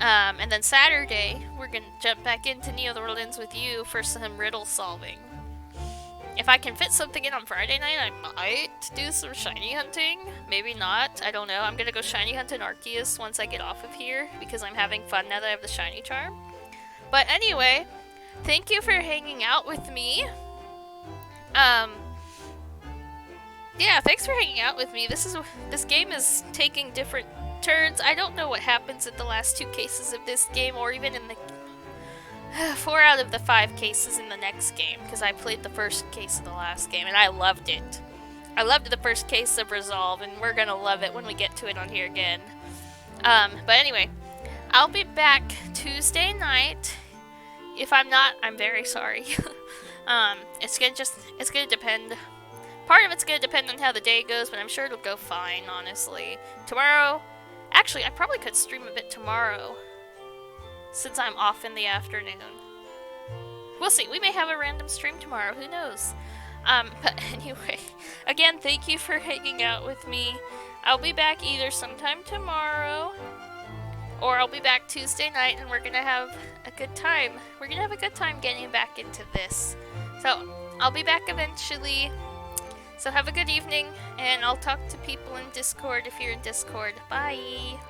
And then Saturday, we're gonna jump back into Neo the World Ends with You for some riddle solving. If I can fit something in on Friday night, I might do some shiny hunting. Maybe not. I don't know. I'm gonna go shiny hunt in Arceus once I get off of here, because I'm having fun now that I have the shiny charm. But anyway, thank you for hanging out with me. Yeah, thanks for hanging out with me. This game is taking different turns. I don't know what happens in the last 2 cases of this game, or even in the 4 out of the 5 cases in the next game, because I played the first case of the last game, and I loved it. I loved the first case of Resolve, and we're gonna love it when we get to it on here again. But anyway, I'll be back Tuesday night. If I'm not, I'm very sorry. It's gonna depend. Part of it's gonna depend on how the day goes, but I'm sure it'll go fine, honestly. Tomorrow, actually, I probably could stream a bit tomorrow, since I'm off in the afternoon. We'll see. We may have a random stream tomorrow. Who knows? But anyway, again, thank you for hanging out with me. I'll be back either sometime tomorrow or I'll be back Tuesday night and we're gonna have a good time. We're gonna have a good time getting back into this. So, I'll be back eventually. So have a good evening, and I'll talk to people in Discord if you're in Discord. Bye!